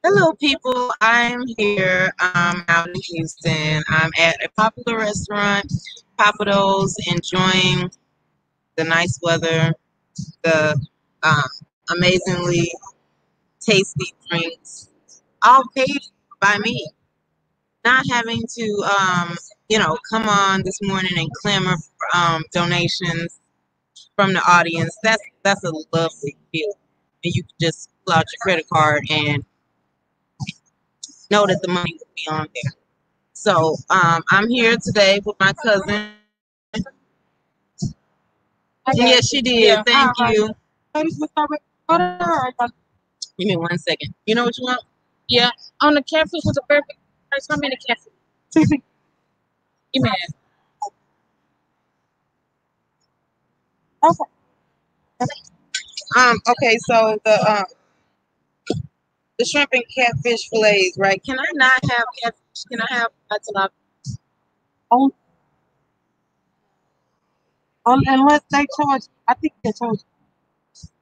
Hello, people. I'm here. Out in Houston. I'm at a popular restaurant, Papados, enjoying the nice weather, the um, amazingly tasty drinks, all paid by me. Not having to, come on this morning and clamor for donations from the audience. That's a lovely feeling. And you can just pull out your credit card and know that the money will be on there. So I'm here today with my cousin. Yes, she did. Yeah. Thank you. Give me 1 second. You know what you want? Yeah. On the catfish was a perfect price. How many catfish? Give me that. Okay. So the shrimp and catfish fillets, right? Can I not have catfish? Can I have tilapia? Oh, unless they charge. I think they charge.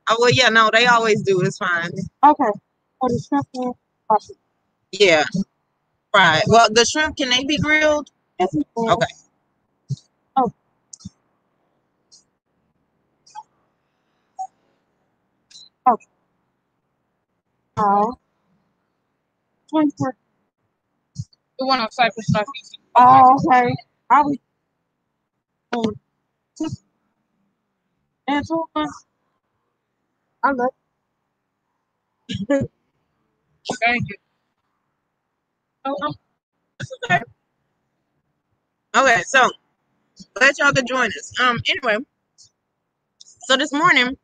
Oh well, yeah. No, they always do. It's fine. Okay. For the shrimp and yeah. Right. Well, the shrimp, can they be grilled? Yes, okay. Oh. Okay. Oh. 24. The one on Cypress stuff. Oh, okay. I was and so I love thank you. Oh, okay. Okay, so glad y'all could join us. Anyway, so this morning,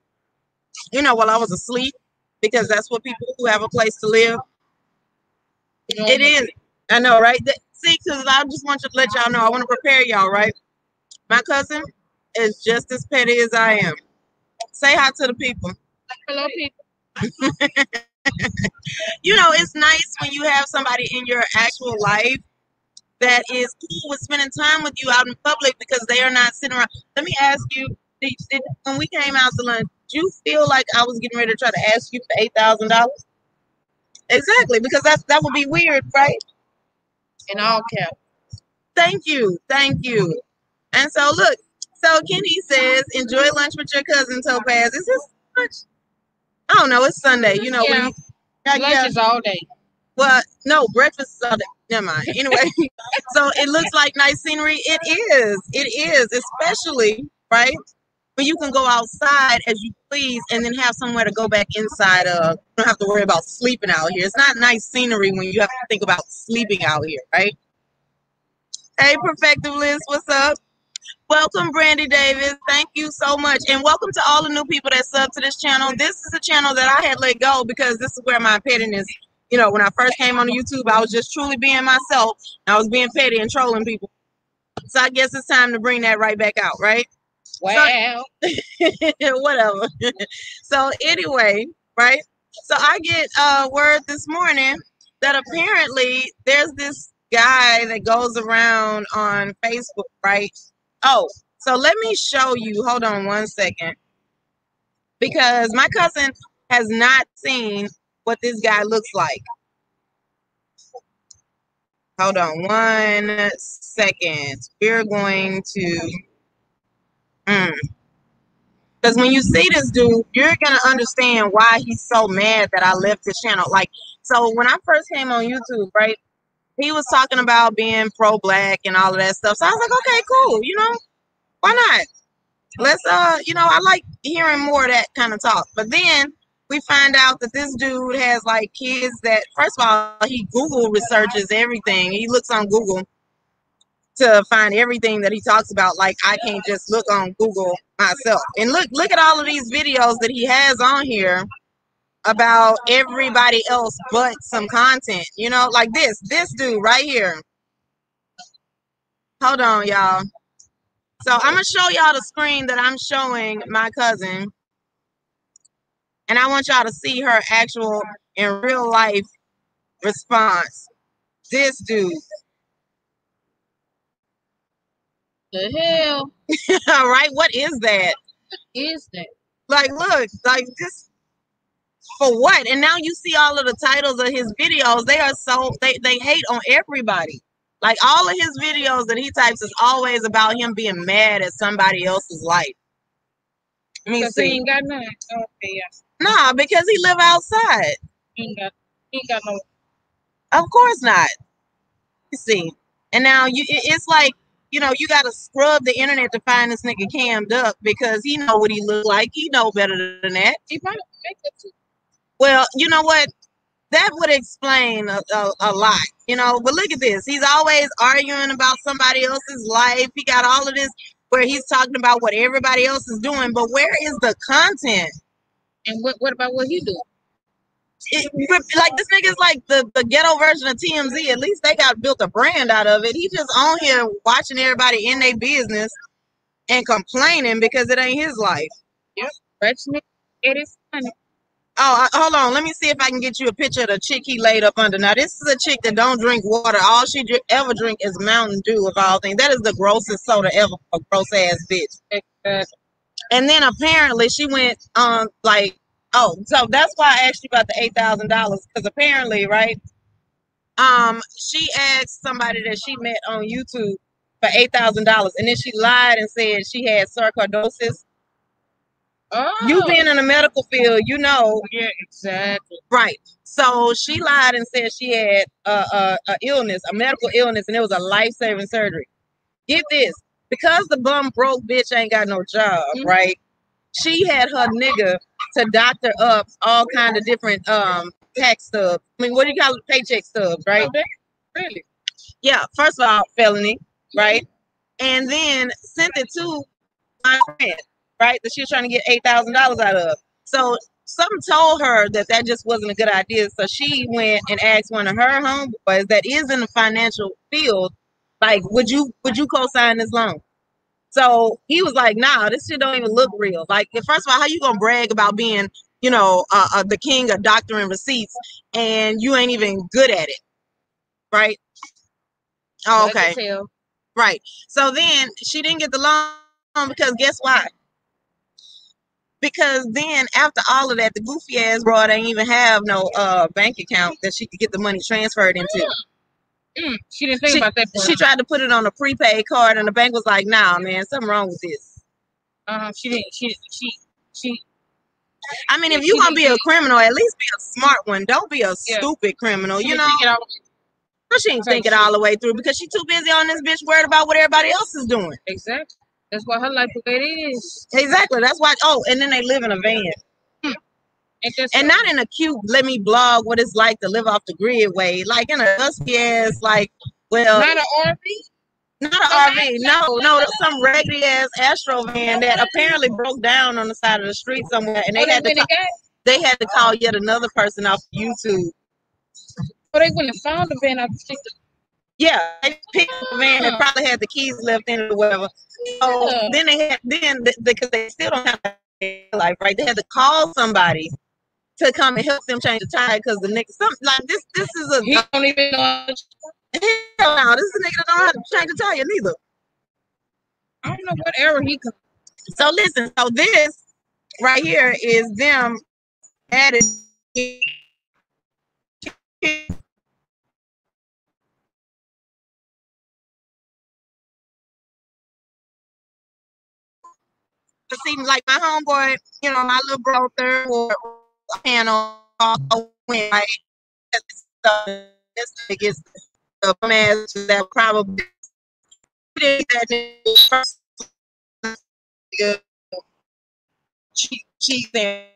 while I was asleep, because that's what people who have a place to live, it is. I know, right? See, because I just want to let y'all know, I want to prepare y'all, right? My cousin is just as petty as I am. Say hi to the people. Hello, people. It's nice when you have somebody in your actual life that is cool with spending time with you out in public because they are not sitting around. Let me ask you, when we came out to lunch, did you feel like I was getting ready to try to ask you for $8,000? Exactly, because that would be weird, right? In all caps. Thank you. Thank you. And so look, so Kenny says, enjoy lunch with your cousin Topaz. Is this lunch? I don't know. It's Sunday. Yeah. Lunch is all day. Well, no, breakfast is all day. Never mind. Anyway, so it looks like nice scenery. It is. It is, especially, right? When you can go outside as you please and then have somewhere to go back inside of. You don't have to worry about sleeping out here. It's not nice scenery when you have to think about sleeping out here, right? Hey, Perfective Liz, what's up? Welcome, Brandy Davis. Thank you so much. And welcome to all the new people that sub to this channel. This is a channel that I had let go because this is where my pettiness, when I first came on YouTube, I was just truly being myself. I was being petty and trolling people. So I guess it's time to bring that right back out, right? Well, so, whatever. So anyway, right? So I get word this morning that apparently there's this guy that goes around on Facebook, right? Oh, so let me show you. Hold on 1 second. Because my cousin has not seen what this guy looks like. Hold on 1 second. We're going to... Because when you see this dude, you're going to understand why he's so mad that I left his channel. Like, so when I first came on YouTube, right, he was talking about being pro-black and all of that stuff. So I was like, okay, cool. Why not? Let's, I like hearing more of that kind of talk. But then we find out that this dude has like kids that, first of all, he Google researches everything. He looks on Google to find everything that he talks about. Like, I can't just look on Google myself. And look at all of these videos that he has on here about everybody else but some content, like this dude right here. Hold on, y'all. So I'm gonna show y'all the screen that I'm showing my cousin, and I want y'all to see her actual in real life response. This dude. The hell? All right, what is that? Is that? Like, look, like this. For what? And now you see all of the titles of his videos. They are so they hate on everybody. Like all of his videos that he types is always about him being mad at somebody else's life. Let me Because see. he ain't got none. Okay, yeah. Nah, because he live outside. He ain't got no. Of course not. You see. And now it's like, you know, you gotta scrub the internet to find this nigga cammed up because he know what he look like. He know better than that. He probably make it too. Well, you know what? That would explain a lot, you know. But look at this. He's always arguing about somebody else's life. He got all of this where he's talking about what everybody else is doing. But where is the content? And what about what he do? Like this nigga's like the ghetto version of TMZ. At least they got built a brand out of it. He just on here watching everybody in their business and complaining because it ain't his life. Yep. Rich nigga, it is funny. Oh, hold on. Let me see if I can get you a picture of the chick he laid up under. Now, this is a chick that don't drink water. All she ever drink is Mountain Dew of all things. That is the grossest soda ever for a gross-ass bitch. Exactly. And then apparently she went on like, oh, so that's why I asked you about the $8,000. Because apparently, right, she asked somebody that she met on YouTube for $8,000. And then she lied and said she had sarcoidosis. Oh. You being in the medical field, you know. Yeah, exactly. Right. So she lied and said she had a illness, a medical illness, and it was a life-saving surgery. Get this, because the bum broke bitch ain't got no job, right? She had her nigga to doctor up all kind of different tax stubs. I mean, what do you call it? Paycheck stubs, right? Really? Yeah. First of all, felony, right? And then sent it to my friend, right? That she was trying to get $8,000 out of. So something told her that that just wasn't a good idea. So she went and asked one of her homeboys that is in the financial field, like, would you co-sign this loan? So he was like, nah, this shit don't even look real. Like, first of all, how you gonna brag about being, you know, the king of doctoring receipts and you ain't even good at it, right? Oh, okay. Right. So then she didn't get the loan because guess why? Because then after all of that, the goofy ass broad ain't even have no bank account that she could get the money transferred into. She didn't think about that. She tried to put it on a prepaid card, and the bank was like, "Nah, man, something wrong with this." She didn't. She. I mean, if you gonna be a criminal, at least be a smart one. Don't be a stupid criminal. You know. She ain't think it all the way through because she too busy on this bitch worried about what everybody else is doing. Exactly. That's why her life the way it is. Exactly. That's why. Oh, and then they live in a van. And not in a cute, let me blog what it's like to live off the grid way. Like in a dusty ass, like, well. Not an RV? Not an RV. No, some raggedy ass Astro van that apparently broke down on the side of the street somewhere. And they had to call yet another person off YouTube. So they wouldn't have found the van off the street. Yeah, they picked the van that probably had the keys left in it or whatever. So then because they still don't have a life, right? They had to call somebody to come and help them change the tire because the nigga, something like this is a. He don't even know. Hell no, this is a nigga that don't know how to change the tire neither. I don't know what error he could. So listen, so this right here is them added. It seems like my homeboy, you know, my little bro third or panel went right. This nigga's the man that probably did that cheap there.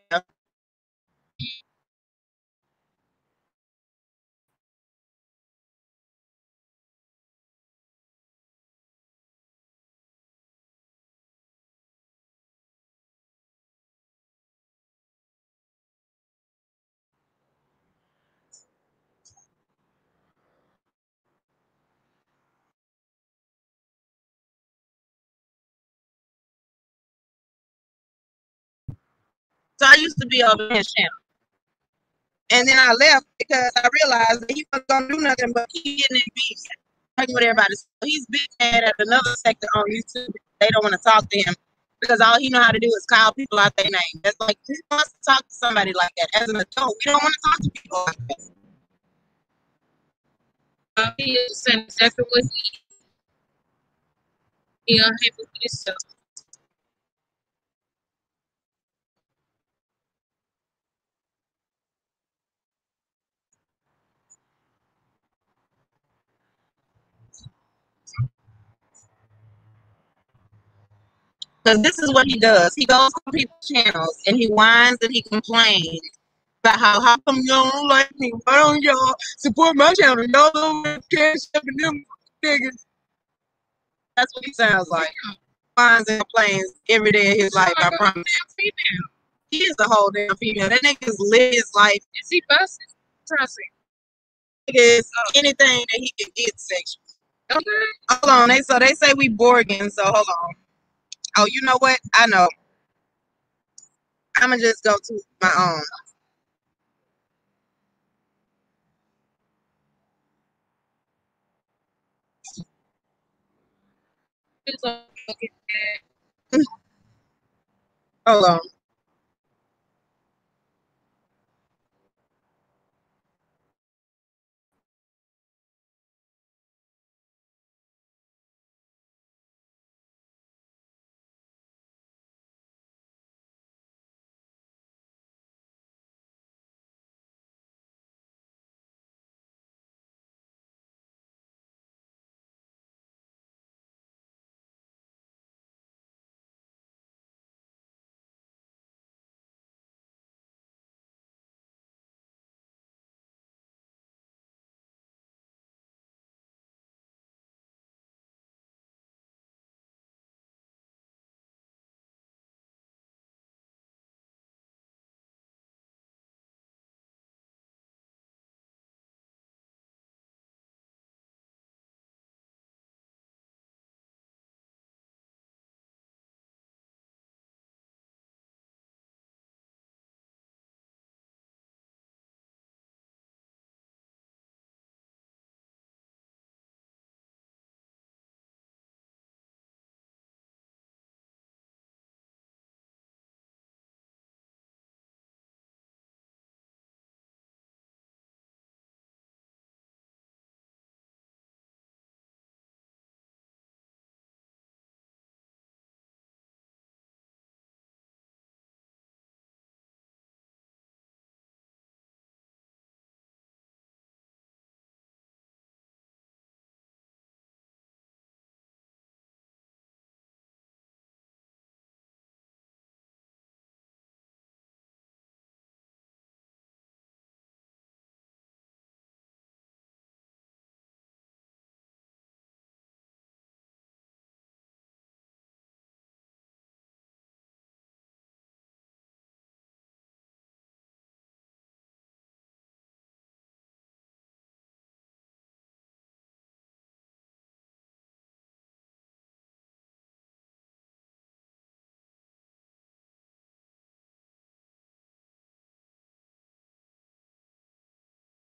So I used to be over his channel. And then I left because I realized that he wasn't going to do nothing but keep getting in beef with everybody. So he's big mad at another sector on YouTube. They don't want to talk to him because all he know how to do is call people out their name. That's like, who wants to talk to somebody like that? As an adult, we don't want to talk to people like that. He is saying exactly what he unhappy with himself. Because this is what he does. He goes on people's channels and he whines and he complains about how come y'all don't like me? Why don't y'all support my channel? Y'all don't care stepping them niggas. That's what he sounds like. Whines and complains every day of his life, I promise. He is a whole damn female. That nigga's live his life. Is he busted? Try to see. It is anything that he can get sexual. Okay. Hold on. They say we Borgin, so hold on. Oh, you know what? I know. I'ma just go to my own. He's okay. Hold on.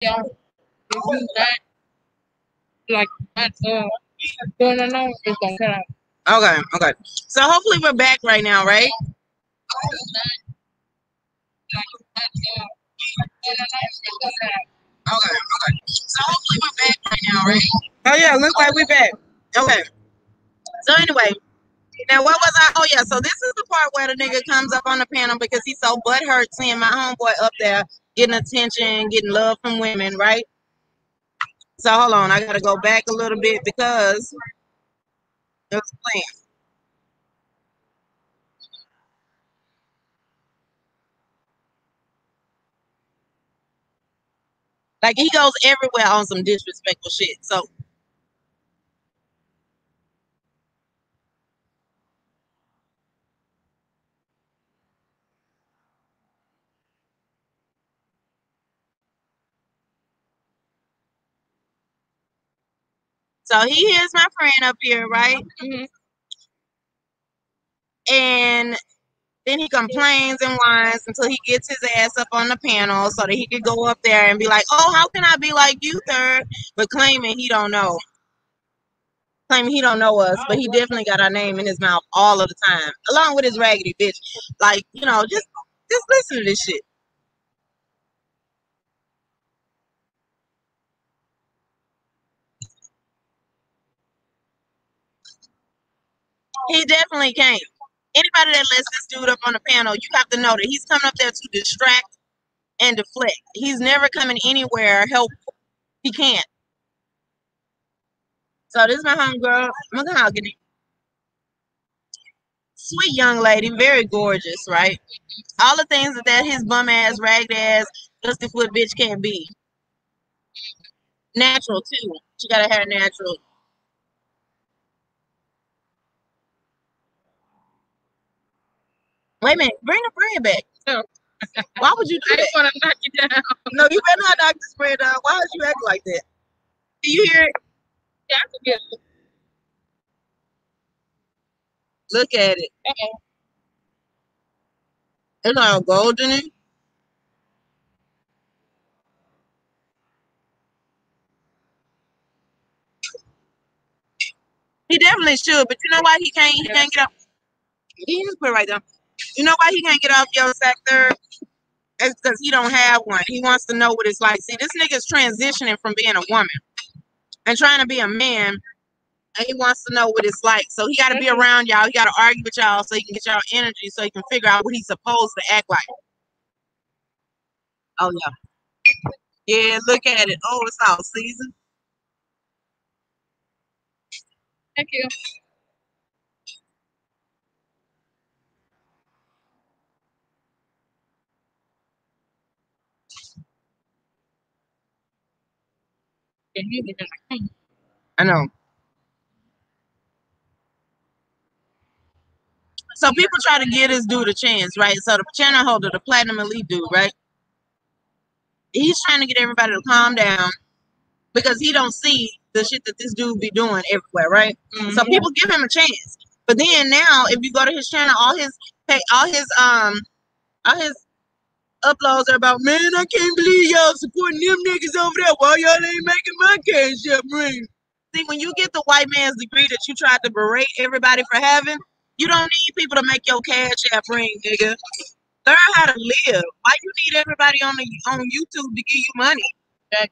Yeah. If you not like not doing it now, it's gonna cut out. Okay, okay. So hopefully we're back right now, right? Okay, okay. So hopefully we're back right now, right? Oh yeah, looks like we're back. Okay. So anyway, now what was I? Oh yeah, so this is the part where the nigga comes up on the panel because he's so butthurt seeing my homeboy up there getting attention, getting love from women, right? So hold on, I gotta go back a little bit because it was playing. Like he goes everywhere on some disrespectful shit. So he hears my friend up here, right? Mm-hmm. And then he complains and whines until he gets his ass up on the panel so that he could go up there and be like, "Oh, how can I be like you, third?" But claiming he don't know. claiming he don't know us, but he definitely got our name in his mouth all of the time, along with his raggedy bitch. Like, just listen to this shit. He definitely can't. Anybody that lets this dude up on the panel, you have to know that he's coming up there to distract and deflect. He's never coming anywhere helpful. He can't. So this is my homegirl, Mahogany. Sweet young lady, very gorgeous, right? All the things that his bum ass, ragged ass, dusty foot bitch can't be. Natural too. She got her hair natural. Wait a minute, bring the bread back. No. Why would you do I that? want to knock you down. No, you better not knock this bread down. Why would you act like that? Do you hear it? Yeah, I can get it. Look at it. Uh-oh. It's all golden. He definitely should, but you know why he can't? He can't get off. He just put it right there. You know why he can't get off your sector? It's because he don't have one. He wants to know what it's like. See, this nigga's transitioning from being a woman and trying to be a man, and he wants to know what it's like. So he got to be around y'all. He got to argue with y'all so he can get y'all energy, so he can figure out what he's supposed to act like. Oh yeah, yeah. Look at it. Oh, it's all season. Thank you. I know. So people try to give this dude a chance, right? So the channel holder, the platinum elite dude, right? He's trying to get everybody to calm down because he don't see the shit that this dude be doing everywhere, right? Mm-hmm. So people give him a chance. But then now, if you go to his channel, all his uploads are about, man, I can't believe y'all supporting them niggas over there. Why y'all ain't making my cash up ring? See, when you get the white man's degree that you tried to berate everybody for having, you don't need people to make your cash app ring, nigga. Learn how to live. Why you need everybody on YouTube to give you money? Okay.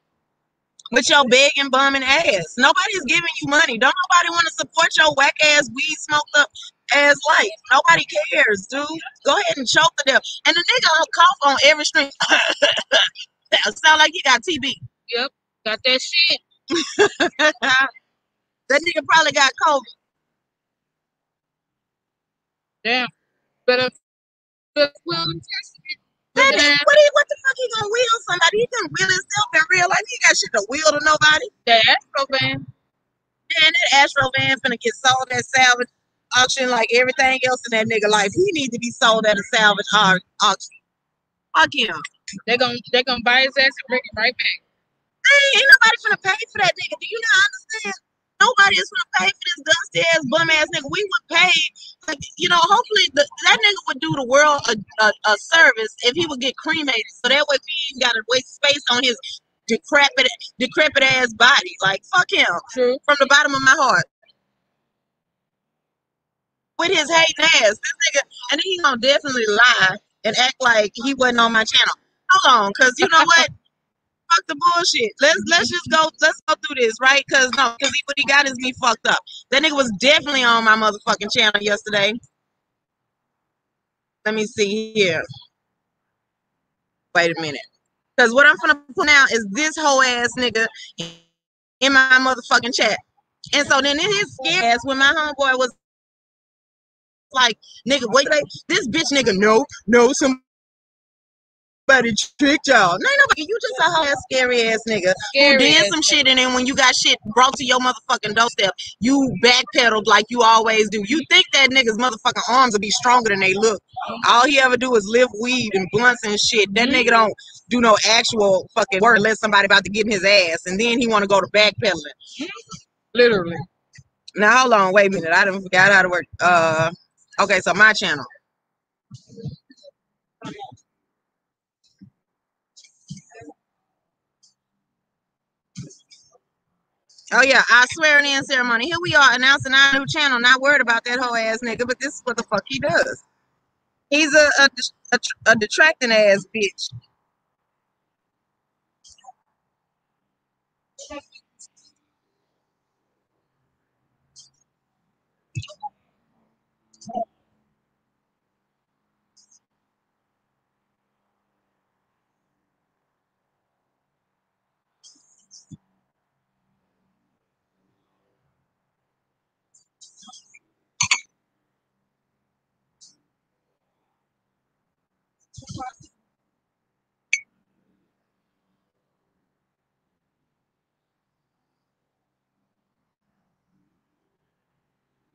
With your begging, bumming ass. Nobody's giving you money. Don't nobody want to support your whack ass, weed smoked up ass life. Nobody cares, dude. Go ahead and choke to death. And the nigga cough on every stream. Sound like he got TB. Yep, got that shit. That nigga probably got COVID. Damn. Better will test it. What the fuck he gonna wheel somebody? He can wheel himself in real life. He got shit to wheel to nobody. The Astro van. Man, that Astro van finna get sold at salvage auction like everything else in that nigga life. He need to be sold at a salvage auction. Fuck him. They gonna buy his ass and bring it right back. Ain't nobody finna pay for that nigga. Do you not understand? Nobody is gonna pay for this dusty ass bum ass nigga. We would pay, like, hopefully that nigga would do the world a service if he would get cremated, so that way we ain't gotta waste space on his decrepit ass body. Like, fuck him. True. From the bottom of my heart. With his hating ass, this nigga, and then he gonna definitely lie and act like he wasn't on my channel. Hold on, cause you know what? Fuck the bullshit. Let's just go. Let's go through this, right? Cause what he got is me fucked up. That nigga was definitely on my motherfucking channel yesterday. Let me see here. Wait a minute. Cause what I'm gonna put out is this whole ass nigga in my motherfucking chat. And so then in his scare ass, when my homeboy was like, nigga, wait, this bitch nigga, no, somebody tricked y'all. No, nobody. You just a whole ass scary ass nigga who did some shit, and then when you got shit brought to your motherfucking doorstep, you backpedaled like you always do. You think that nigga's motherfucking arms will be stronger than they look. All he ever do is lift weed and blunts and shit. That nigga don't do no actual fucking work unless somebody about to get in his ass, and then he want to go to backpedaling. Literally. Now hold on, wait a minute. I done forgot how to work. Okay, so my channel. Oh yeah, our swearing in ceremony. Here we are announcing our new channel. Not worried about that whole ass nigga, but this is what the fuck he does. He's a detracting ass bitch.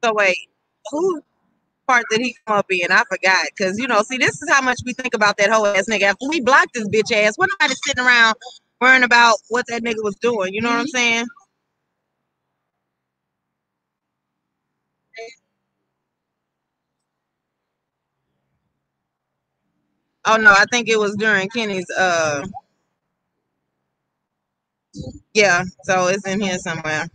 So wait, who part did he come up in? I forgot. Cause see, this is how much we think about that whole ass nigga. After we blocked this bitch ass, we're not sitting around worrying about what that nigga was doing. You know what I'm saying? Oh no, I think it was during Kenny's yeah, so it's in here somewhere.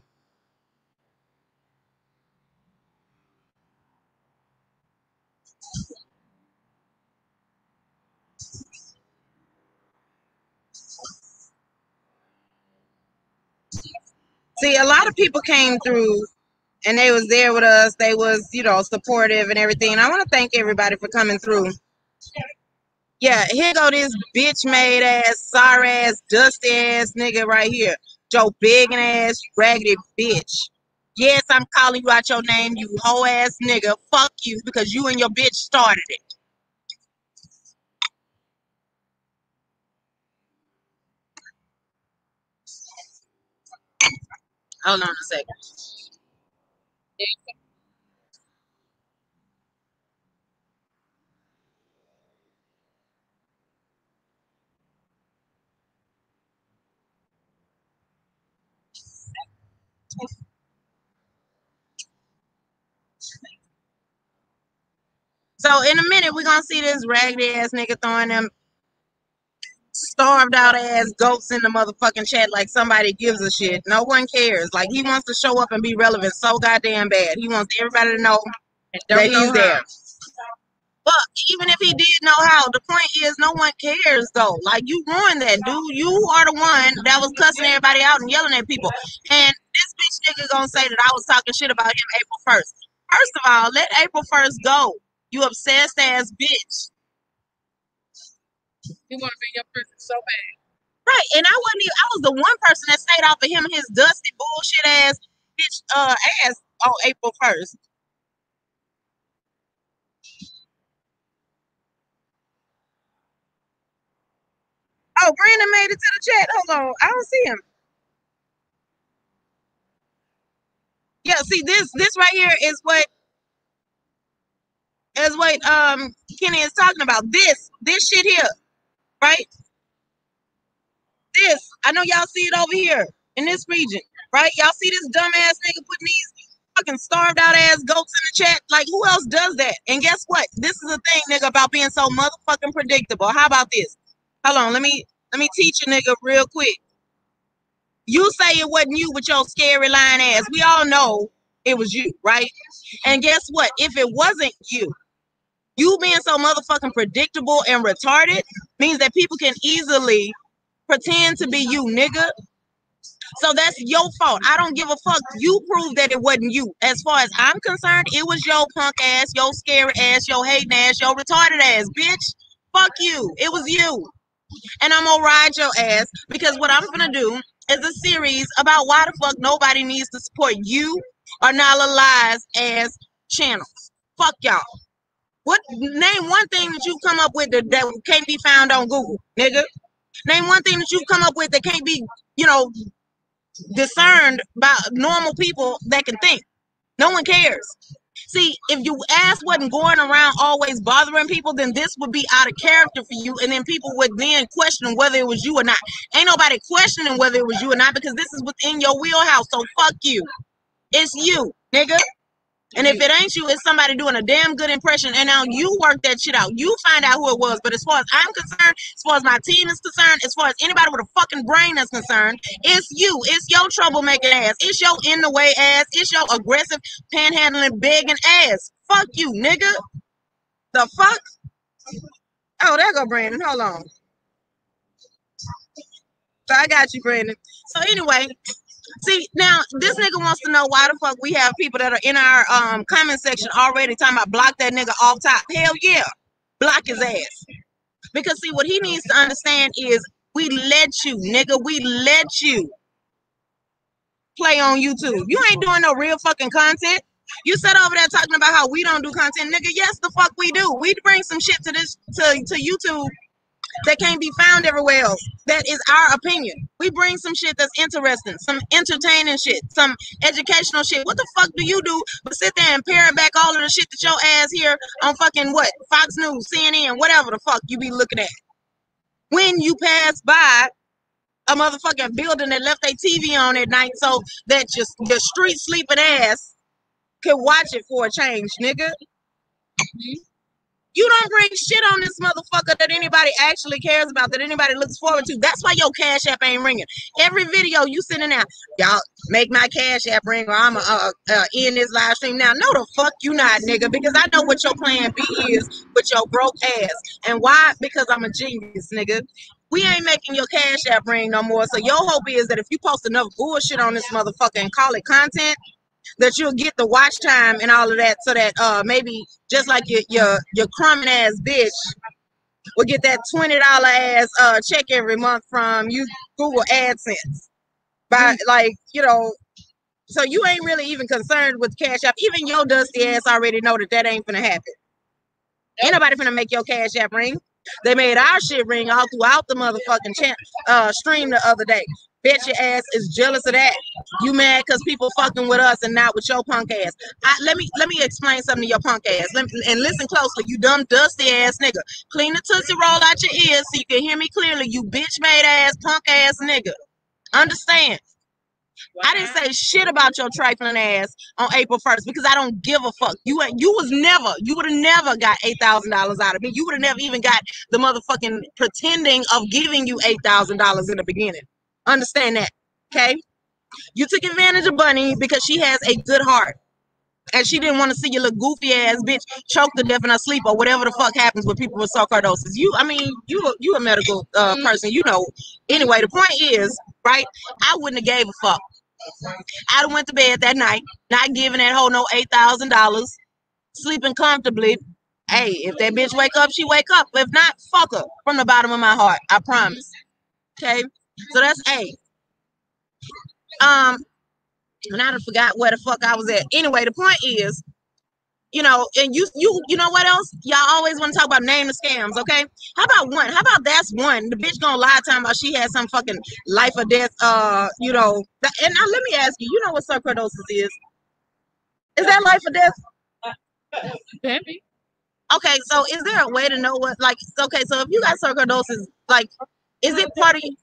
See, a lot of people came through and they was there with us. They was, supportive and everything. And I want to thank everybody for coming through. Yeah, here go this bitch made ass, sorry ass, dusty ass nigga right here. Joe big ass, raggedy bitch. Yes, I'm calling you out your name, you hoe ass nigga. Fuck you because you and your bitch started it. Hold on a second. So in a minute, we're gonna see this raggedy ass nigga throwing them starved out ass goats in the motherfucking chat like somebody gives a shit. No one cares. Like he wants to show up and be relevant so goddamn bad. He wants everybody to know that he's there. But even if he did know how, the point is no one cares though. Like you ruined that, dude. You are the one that was cussing everybody out and yelling at people. And this bitch nigga gonna say that I was talking shit about him April 1st. First of all, let April 1st go. You obsessed ass bitch. You want to be your person so bad. Right, and I was the one person that stayed off of him and his dusty bullshit ass bitch ass on April 1st. Oh, Brandon made it to the chat. Hold on. I don't see him. Yeah, see this right here is what Kenny is talking about. This shit here, right? This. I know y'all see it over here in this region, right? Y'all see this dumbass nigga putting these fucking starved out ass goats in the chat. Like who else does that? And guess what? This is the thing, nigga, about being so motherfucking predictable. How about this? Hold on, let me teach you nigga real quick. You say it wasn't you with your scary lying ass. We all know it was you, right? And guess what? If it wasn't you being so motherfucking predictable and retarded means that people can easily pretend to be you, nigga. So that's your fault. I don't give a fuck. You proved that it wasn't you. As far as I'm concerned, it was your punk ass, your scary ass, your hating ass, your retarded ass, bitch. Fuck you. It was you. And I'm gonna ride your ass because what I'm gonna do is a series about why the fuck nobody needs to support you or Nala Lies as channels. Fuck y'all. What name one thing that you come up with that can't be found on Google, nigga? Name one thing that you come up with that can't be, discerned by normal people that can think. No one cares. See, if your ass wasn't going around always bothering people, then this would be out of character for you, and then people would then question whether it was you or not. Ain't nobody questioning whether it was you or not because this is within your wheelhouse. So fuck you. It's you, nigga. And if it ain't you, it's somebody doing a damn good impression. And now you work that shit out. You find out who it was. But as far as I'm concerned, as far as my team is concerned, as far as anybody with a fucking brain is concerned, it's you. It's your troublemaking ass. It's your in the way ass. It's your aggressive, panhandling, begging ass. Fuck you, nigga. The fuck? Oh, there go Brandon. Hold on. So I got you, Brandon. So anyway, see, now this nigga wants to know why the fuck we have people that are in our comment section already talking about block that nigga off top. Hell yeah. Block his ass. Because see, what he needs to understand is we let you, nigga, we let you play on YouTube. You ain't doing no real fucking content. You sat over there talking about how we don't do content, nigga. Yes, the fuck we do. We bring some shit to this to YouTube that can't be found everywhere else. That is our opinion. We bring some shit that's interesting, some entertaining shit, some educational shit. What the fuck do you do but sit there and parrot back all of the shit that your ass here on fucking what? Fox News, CNN, whatever the fuck you be looking at. When you pass by a motherfucking building that left their TV on at night so that your street sleeping ass can watch it for a change, nigga. You don't bring shit on this motherfucker that anybody actually cares about, that anybody looks forward to. That's why your Cash App ain't ringing. Every video you sitting there, y'all make my Cash App ring or I'm end this live stream now. No, the fuck you not, nigga, because I know what your plan B is with your broke ass. And why? Because I'm a genius, nigga. We ain't making your Cash App ring no more. So your hope is that if you post enough bullshit on this motherfucker and call it content, that you'll get the watch time and all of that, so that maybe just like your crumbing ass bitch will get that $20 ass check every month from you Google AdSense. By like, you know, so you ain't really even concerned with Cash App. Even your dusty ass already know that ain't gonna happen. Ain't nobody finna make your Cash App ring. They made our shit ring all throughout the motherfucking stream the other day. Bet your ass is jealous of that. You mad because people fucking with us and not with your punk ass. Let me explain something to your punk ass. And listen closely, you dumb dusty ass nigga. Clean the Tootsie Roll out your ears so you can hear me clearly, you bitch made ass punk ass nigga. Understand? I didn't say shit about your trifling ass on April 1st because I don't give a fuck. You would have never got $8,000 out of me. You would have never even got the motherfucking pretending of giving you $8,000 in the beginning. Understand that, okay? You took advantage of Bunny because she has a good heart. And she didn't want to see your little goofy ass bitch choke to death in her sleep or whatever the fuck happens with people with sarcoidosis. You a medical person, you know. Anyway, the point is, right? I wouldn't have gave a fuck. I'd have went to bed that night, not giving that hoe no $8,000, sleeping comfortably. Hey, if that bitch wake up, she wake up. If not, fuck her from the bottom of my heart. I promise. Okay, so that's A. And I forgot where the fuck I was at. Anyway, the point is, you know, and you know what else? Y'all always want to talk about name the scams, okay? How about one? How about that's one? The bitch gonna lie talking about she had some fucking life or death, you know. And now let me ask you, you know what sarcoidosis is? Is that life or death? Maybe. Okay, so is there a way to know what, like, okay, so if you got sarcoidosis, like, is it part of you?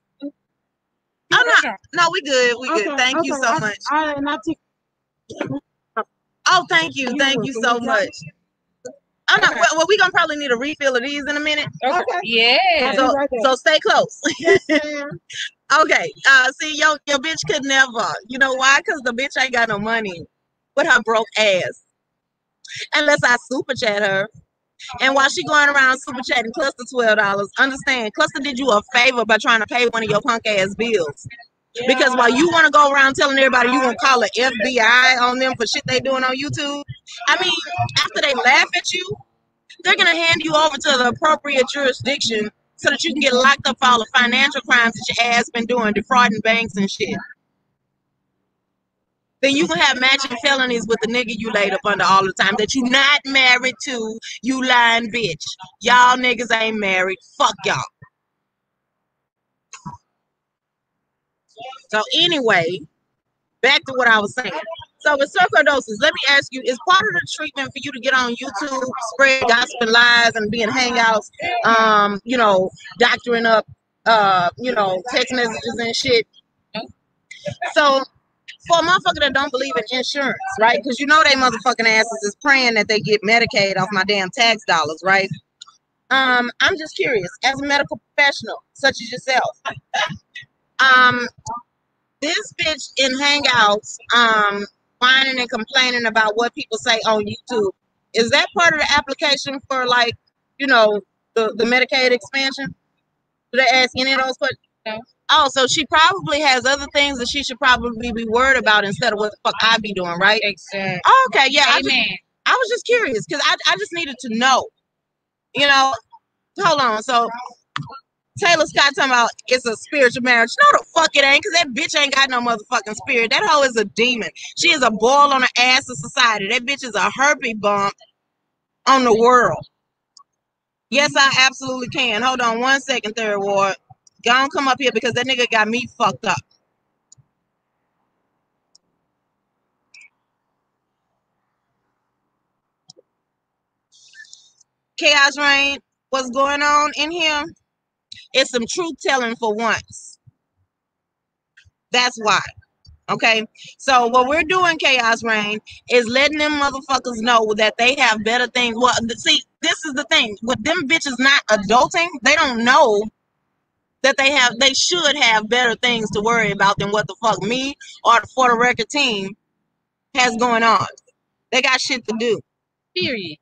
Oh, no, we good. We good. Thank you so much. Oh, thank you so much. Oh no, well, we're gonna probably need a refill of these in a minute. Okay. Yeah. So stay close. Okay. See, your bitch could never. You know why? Because the bitch ain't got no money with her broke ass. Unless I super chat her. And while she going around super chatting Cluster $12, understand, Cluster did you a favor by trying to pay one of your punk ass bills. Because while you want to go around telling everybody you gonna call the FBI on them for shit they doing on YouTube, I mean, after they laugh at you, they're gonna hand you over to the appropriate jurisdiction so that you can get locked up for all the financial crimes that your ass been doing, defrauding banks and shit. Then you can have matching felonies with the nigga you laid up under all the time that you not married to, you lying bitch. Y'all niggas ain't married. Fuck y'all. So anyway, back to what I was saying. So with sarcoidosis, let me ask you, is part of the treatment for you to get on YouTube, spread gossip and lies and be in hangouts, you know, doctoring up, you know, text messages and shit? So for a motherfucker that don't believe in insurance, right? Because you know they motherfucking asses is praying that they get Medicaid off my damn tax dollars, right? I'm just curious, as a medical professional such as yourself, this bitch in Hangouts, whining and complaining about what people say on YouTube. Is that part of the application for, like, you know, the Medicaid expansion? Do they ask any of those questions? No. Oh, so she probably has other things that she should probably be worried about instead of what the fuck I be doing, right? Exactly. Oh, okay, yeah. Amen. I was just curious because I just needed to know. You know, hold on. So Taylor Scott talking about it's a spiritual marriage. No, the fuck it ain't, because that bitch ain't got no motherfucking spirit. That hoe is a demon. She is a boil on the ass of society. That bitch is a herpes bump on the world. Yes, I absolutely can. Hold on 1 second, Third Ward. Go on, come up here because that nigga got me fucked up. Chaos Rain, what's going on in here? It's some truth telling for once. That's why. Okay, so what we're doing, Chaos Rain, is letting them motherfuckers know that they have better things. Well, see, this is the thing. With them bitches not adulting, they don't know that they should have better things to worry about than what the fuck me or the For the Record team has going on. They got shit to do. Period.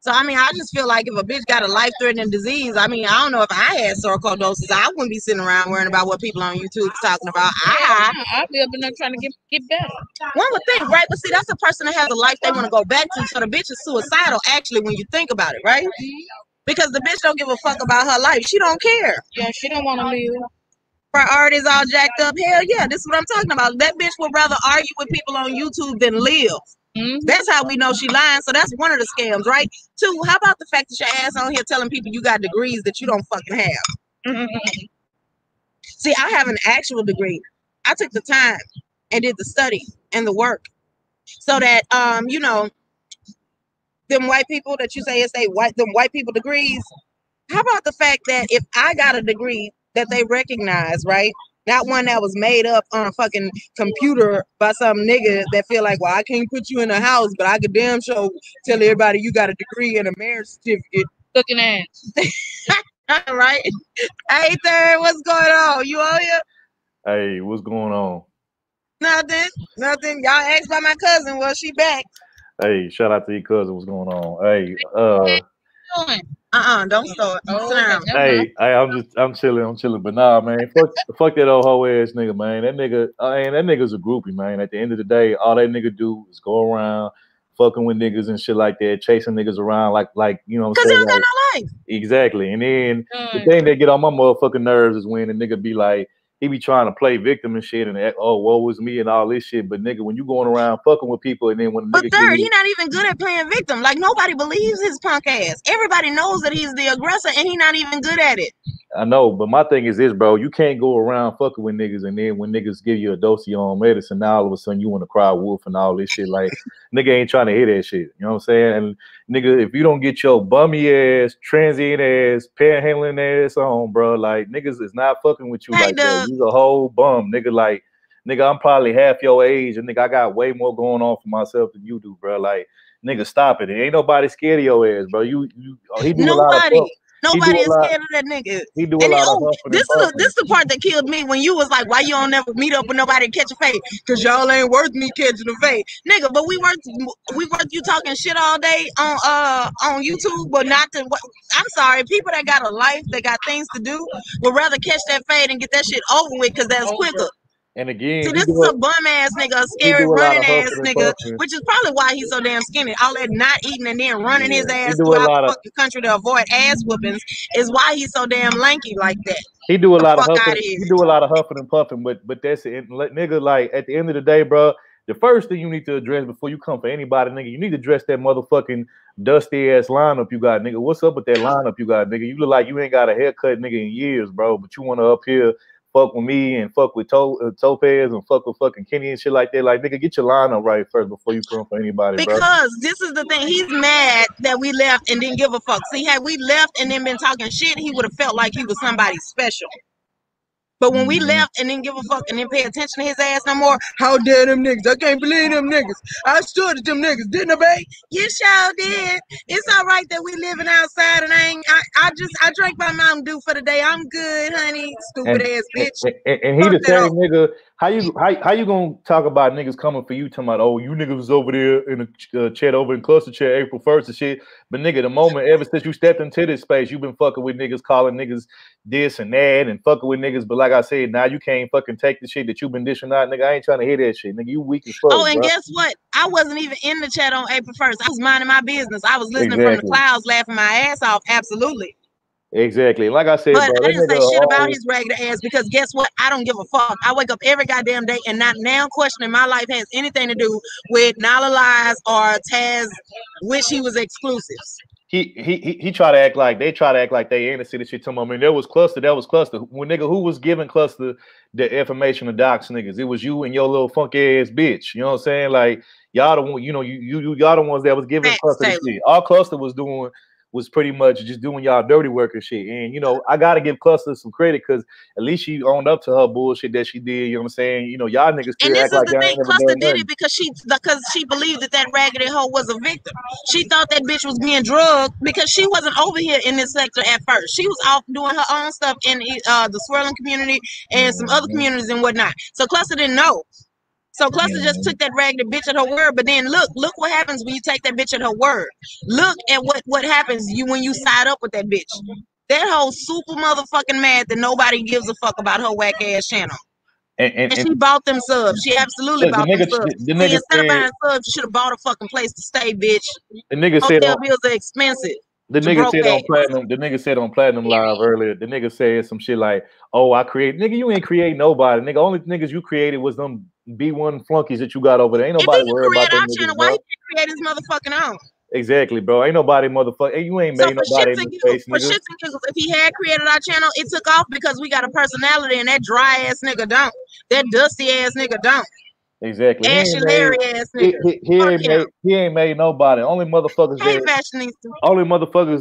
So, I mean, I just feel like if a bitch got a life-threatening disease, I mean, I don't know if I had sarcoidosis, I wouldn't be sitting around worrying about what people on YouTube talking about. I'll be up in there trying to get better. One would think, right? But see, that's a person that has a life they want to go back to. So the bitch is suicidal, actually, when you think about it, right? Because the bitch don't give a fuck about her life. She don't care. Yeah, she don't want to live. Priorities all jacked up. Hell yeah, this is what I'm talking about. That bitch would rather argue with people on YouTube than live. That's how we know she lying. So that's one of the scams, right? Two, how about the fact that your ass on here telling people you got degrees that you don't fucking have? See, I have an actual degree. I took the time and did the study and the work so that you know, them white people that you say them white people degrees. How about the fact that if I got a degree that they recognize, right? Not one that was made up on a fucking computer by some nigga that feel like, well, I can't put you in a house, but I could damn sure tell everybody you got a degree and a marriage certificate. Looking at. All right. Hey, Third, what's going on? You on here? Hey, what's going on? Nothing. Y'all asked by my cousin. Well, she back. Hey, shout out to your cousin. What's going on? Hey, don't start. Sit down. Hey, I'm chilling. But nah, man, fuck that old hoe ass nigga, man. That nigga's a groupie, man. At the end of the day, all that nigga do is go around fucking with niggas and shit like that, chasing niggas around like you know what I'm saying? Because he don't got no life. Exactly. And then the thing that get on my motherfucking nerves is when the nigga be like, he be trying to play victim and shit and oh, woe was me and all this shit. But nigga, when you going around fucking with people and then when but Third, he not even good at playing victim. Like nobody believes his punk ass. Everybody knows that he's the aggressor and he not even good at it. I know, but my thing is this, bro. You can't go around fucking with niggas and then when niggas give you a dose of your own medicine, now all of a sudden you want to cry wolf and all this shit. Like nigga ain't trying to hear that shit. You know what I'm saying? And nigga, if you don't get your bummy ass, transient ass, panhandling ass on, bro, like niggas is not fucking with you like that. You's a whole bum, nigga. Like nigga, I'm probably half your age, and nigga, I got way more going on for myself than you do, bro. Like nigga, stop it. Ain't nobody scared of your ass, bro. He do a lot of fuck. Nobody is scared of that nigga. He do a lot of this is the part that killed me when you was like, why you don't never meet up with nobody to catch a fade? Because y'all ain't worth me catching a fade. Nigga, but we worth you talking shit all day on YouTube, but not to I'm sorry, people that got a life, that got things to do, would rather catch that fade and get that shit over with because that's quicker. And again, see, this is a bum ass nigga, a scary running ass nigga, which is probably why he's so damn skinny. All that not eating and then running his ass throughout the fucking country to avoid ass whoopings is why he's so damn lanky like that. He do a lot of huffing. He do a lot of huffing and puffing, but that's it. Nigga, like at the end of the day, bro, the first thing you need to address before you come for anybody, nigga, you need to address that motherfucking dusty ass lineup you got, nigga. What's up with that lineup you got, nigga? You look like you ain't got a haircut, nigga, in years, bro, but you want to up here fuck with me and fuck with Topaz and fuck with fucking Kenny and shit like that. Like, nigga, get your lineup right first before you come for anybody, bro. Because this is the thing. He's mad that we left and didn't give a fuck. See, had we left and then been talking shit, he would have felt like he was somebody special. But when we left and didn't give a fuck and didn't pay attention to his ass no more, how dare them niggas? I can't believe them niggas. I stood at them niggas, didn't I, babe? You sure did. It's all right that we living outside and I drank my Mountain Dew for the day. I'm good, honey. Stupid ass bitch. And he the same nigga. How you gonna talk about niggas coming for you? Talking about, oh, you niggas was over there in the chat over in cluster chat April 1st and shit. But nigga, the moment ever since you stepped into this space, you've been fucking with niggas, calling niggas this and that, and fucking with niggas. But like I said, now you can't fucking take the shit that you've been dishing out, nigga. I ain't trying to hear that shit, nigga. You weak as fuck. Oh, and bro. guess what? I wasn't even in the chat on April 1st. I was minding my business. I was listening from the clouds, laughing my ass off. Absolutely. Exactly. Like I said, but bro, I didn't say shit about his regular ass because guess what? I don't give a fuck. I wake up every goddamn day and not now questioning my life has anything to do with Nala Lies or Taz wish he was exclusives. He try to act like they innocent and shit to him. I mean, that was cluster. When nigga who was giving cluster the information to dox niggas, it was you and your little funky ass bitch. You know what I'm saying? Like y'all the one, you know, y'all the ones that was giving cluster the shit. All cluster was doing was pretty much just doing y'all dirty work and shit. And, you know, I got to give Cluster some credit because at least she owned up to her bullshit that she did. You know what I'm saying? You know, y'all niggas still act like y'all ain't never Cluster done did nothing. it because she believed that raggedy hoe was a victim. She thought that bitch was being drugged because she wasn't over here in this sector at first. She was off doing her own stuff in the swirling community and some other communities and whatnot. So Cluster didn't know. So Cluster just took that raggedy bitch at her word, but then look what happens when you take that bitch at her word. Look at what happens when you side up with that bitch. That whole super motherfucking mad that nobody gives a fuck about her whack ass channel. And she bought them subs. She absolutely bought them subs. Instead of buying subs, you should have bought a fucking place to stay, bitch. The nigga said hotel bills are expensive. The nigga said on platinum. The nigga said on platinum live earlier. The nigga said some shit like, "Oh, I create nigga. You ain't create nobody. Nigga, only niggas you created was them B1 flunkies that you got over there. Ain't nobody worried about them niggas, why he create his motherfucking own? Exactly, bro. Ain't nobody motherfucker. Hey, you ain't made nobody in the space, nigga. For shits and giggles, if he had created our channel, it took off because we got a personality, and that dry ass nigga don't. That dusty ass nigga don't. Exactly. Ashy Larry ass nigga. He ain't made nobody. Only motherfuckers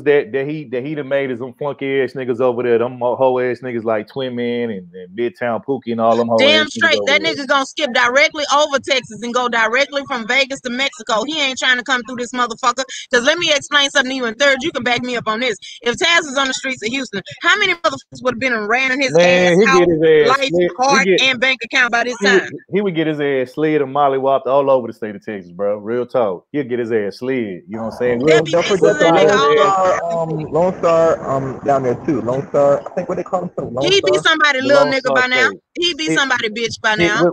that he done made is them flunky ass niggas over there. Them hoe ass niggas like Twin Man and Midtown Pookie and all them hoe damn ass straight. That nigga gonna skip directly over Texas and go directly from Vegas to Mexico. He ain't trying to come through this motherfucker. Cause let me explain something to you. And third, you can back me up on this. If Taz was on the streets of Houston, how many motherfuckers would have been and ran in his ass out, life, heart, and bank account by this time? He would get his ass slid and mollywopped all over the state of Texas, bro. Real talk. He'll get his ass slid. You know what I'm saying? Don't forget Lone Star, down there too. Lone Star, I think what they call him. He be somebody little nigga by now. He be somebody bitch by now.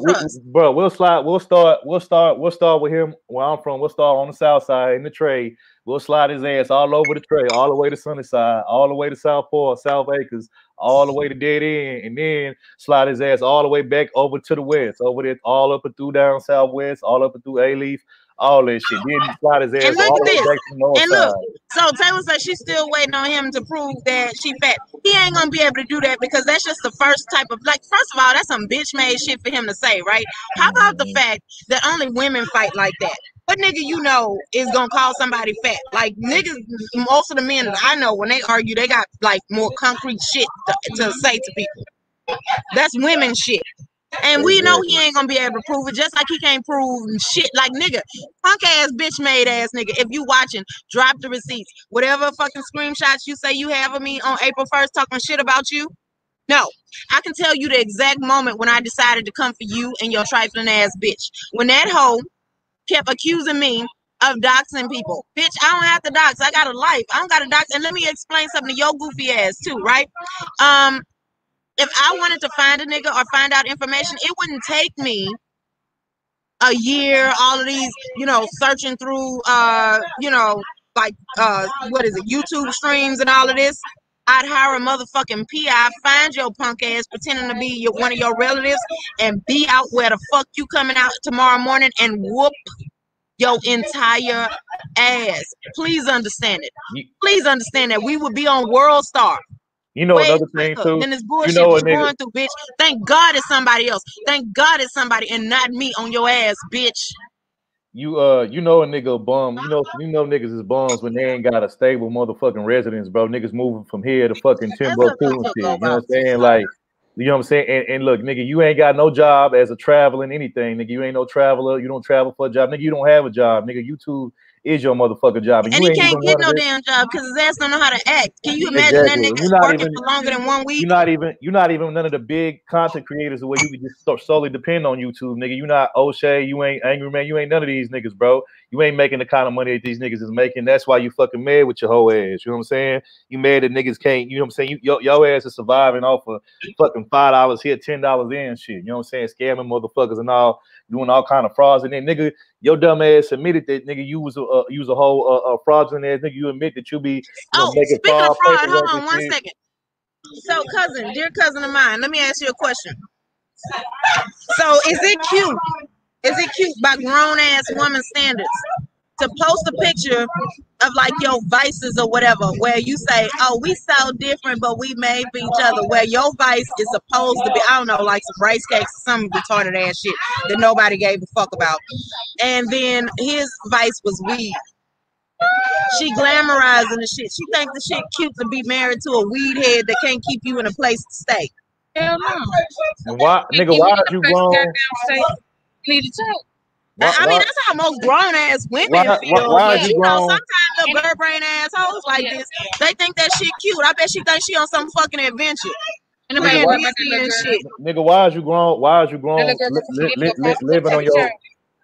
Bro, we'll start with him where I'm from. We'll start on the south side in the trade. We'll slide his ass all over the tray, all the way to Sunnyside, all the way to Southport, South Acres, all the way to Dead End, and then slide his ass all the way back over to the west, over there, all up and through down Southwest, all up and through A-Leaf, all that shit. Then slide his ass all the way back to the north side. So Taylor says she's still waiting on him to prove that she fat. He ain't gonna be able to do that because that's just the first type of, like, first of all, that's some bitch made shit for him to say, right? How about the fact that only women fight like that? What nigga you know is gonna call somebody fat? Like, niggas, most of the men that I know, when they argue, they got like more concrete shit to say to people. That's women shit. And we know he ain't gonna be able to prove it, just like he can't prove shit. Like, nigga, punk ass bitch made ass nigga. If you watching, drop the receipts. Whatever fucking screenshots you say you have of me on April 1st talking shit about you. No, I can tell you the exact moment when I decided to come for you and your trifling ass bitch. When that hoe kept accusing me of doxing people. Bitch, I don't have to dox. I got a life. I don't got to dox. And let me explain something to your goofy ass too, right? If I wanted to find a nigga or find out information, it wouldn't take me a year, all of these, searching through, what is it, YouTube streams and all of this. I'd hire a motherfucking PI, find your punk ass pretending to be one of your relatives and be out where the fuck you coming out tomorrow morning and whoop your entire ass. Please understand it. Please understand that we would be on World Star. You know another thing too. Then this bullshit you're going through, bitch. Thank God it's somebody else. Thank God it's somebody and not me on your ass, bitch. You know a nigga a bum. You know niggas is bums when they ain't got a stable motherfucking residence, bro. Niggas moving from here to fucking Timbuktu and shit. You know what I'm saying? Like, You know what I'm saying? And look, nigga, you ain't got no job as a traveling anything, nigga. You ain't no traveler. You don't travel for a job, nigga. You don't have a job, nigga. YouTube is your motherfucking job, And you he ain't can't even get one of no it. damn job because his ass don't know how to act. Can you imagine that Exactly. nigga You're not working even for longer than 1 week? you're not even none of the big content creators where you can just solely depend on YouTube, nigga. You not O'Shea, you ain't Angry Man, you ain't none of these niggas, bro. You ain't making the kind of money that these niggas is making. That's why you fucking mad with your whole ass. You know what I'm saying? You mad that niggas can't, you know what I'm saying? Your ass is surviving off of fucking $5 here, $10 in shit. You know what I'm saying? Scamming motherfuckers and all, doing all kind of frauds. And then nigga, your dumb ass admitted that nigga you was a whole fraudulent ass nigga. You admit that you be Oh, making speaking of fraud fraud, hold paperwork and on 1 shit. second. So, cousin, dear cousin of mine, let me ask you a question. So, is it cute? Is it cute by grown ass woman standards to post a picture of like your vices or whatever, where you say, "Oh, we so different, but we made for each other." Where your vice is supposed to be, I don't know, like some rice cakes or some retarded ass shit that nobody gave a fuck about, and then his vice was weed. She glamorizing the shit. She think the shit cute to be married to a weed head that can't keep you in a place to stay. Hell no. And why, nigga, why are you grown? Need to talk. I mean, that's how most grown ass women feel. Why But is you you know, grown? sometimes little bird brain assholes like this, they think that shit cute. I bet she thinks she on some fucking adventure. And Nigga, playing why, Disney and shit. nigga, why is you grown? Why is you grown living on your?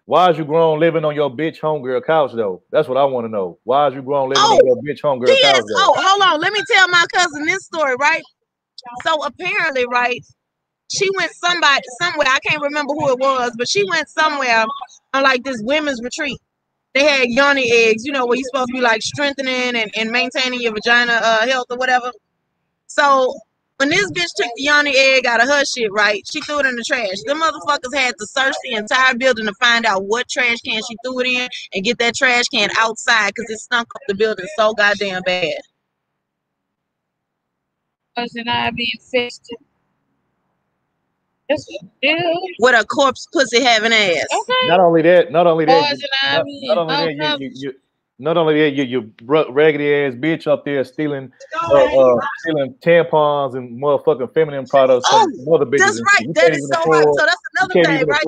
Why is you grown living on your bitch homegirl couch though? That's what I want to know. Why is you grown living on your bitch homegirl couch though? Oh, hold on. Let me tell my cousin this story, right? So apparently, right, she went somewhere. I can't remember who it was, but she went somewhere on like this women's retreat. They had yoni eggs, you know, where you're supposed to be like strengthening and maintaining your vagina health or whatever. So when this bitch took the yoni egg out of her shit, right, she threw it in the trash. Them motherfuckers had to search the entire building to find out what trash can she threw it in and get that trash can outside because it stunk up the building so goddamn bad. Wasn't I being infested? With a corpse pussy having ass. Okay. Not only that, not only that, you raggedy ass bitch up there stealing tampons and motherfucking feminine products from other bitches. That's right. That is so right. So that's another thing, right?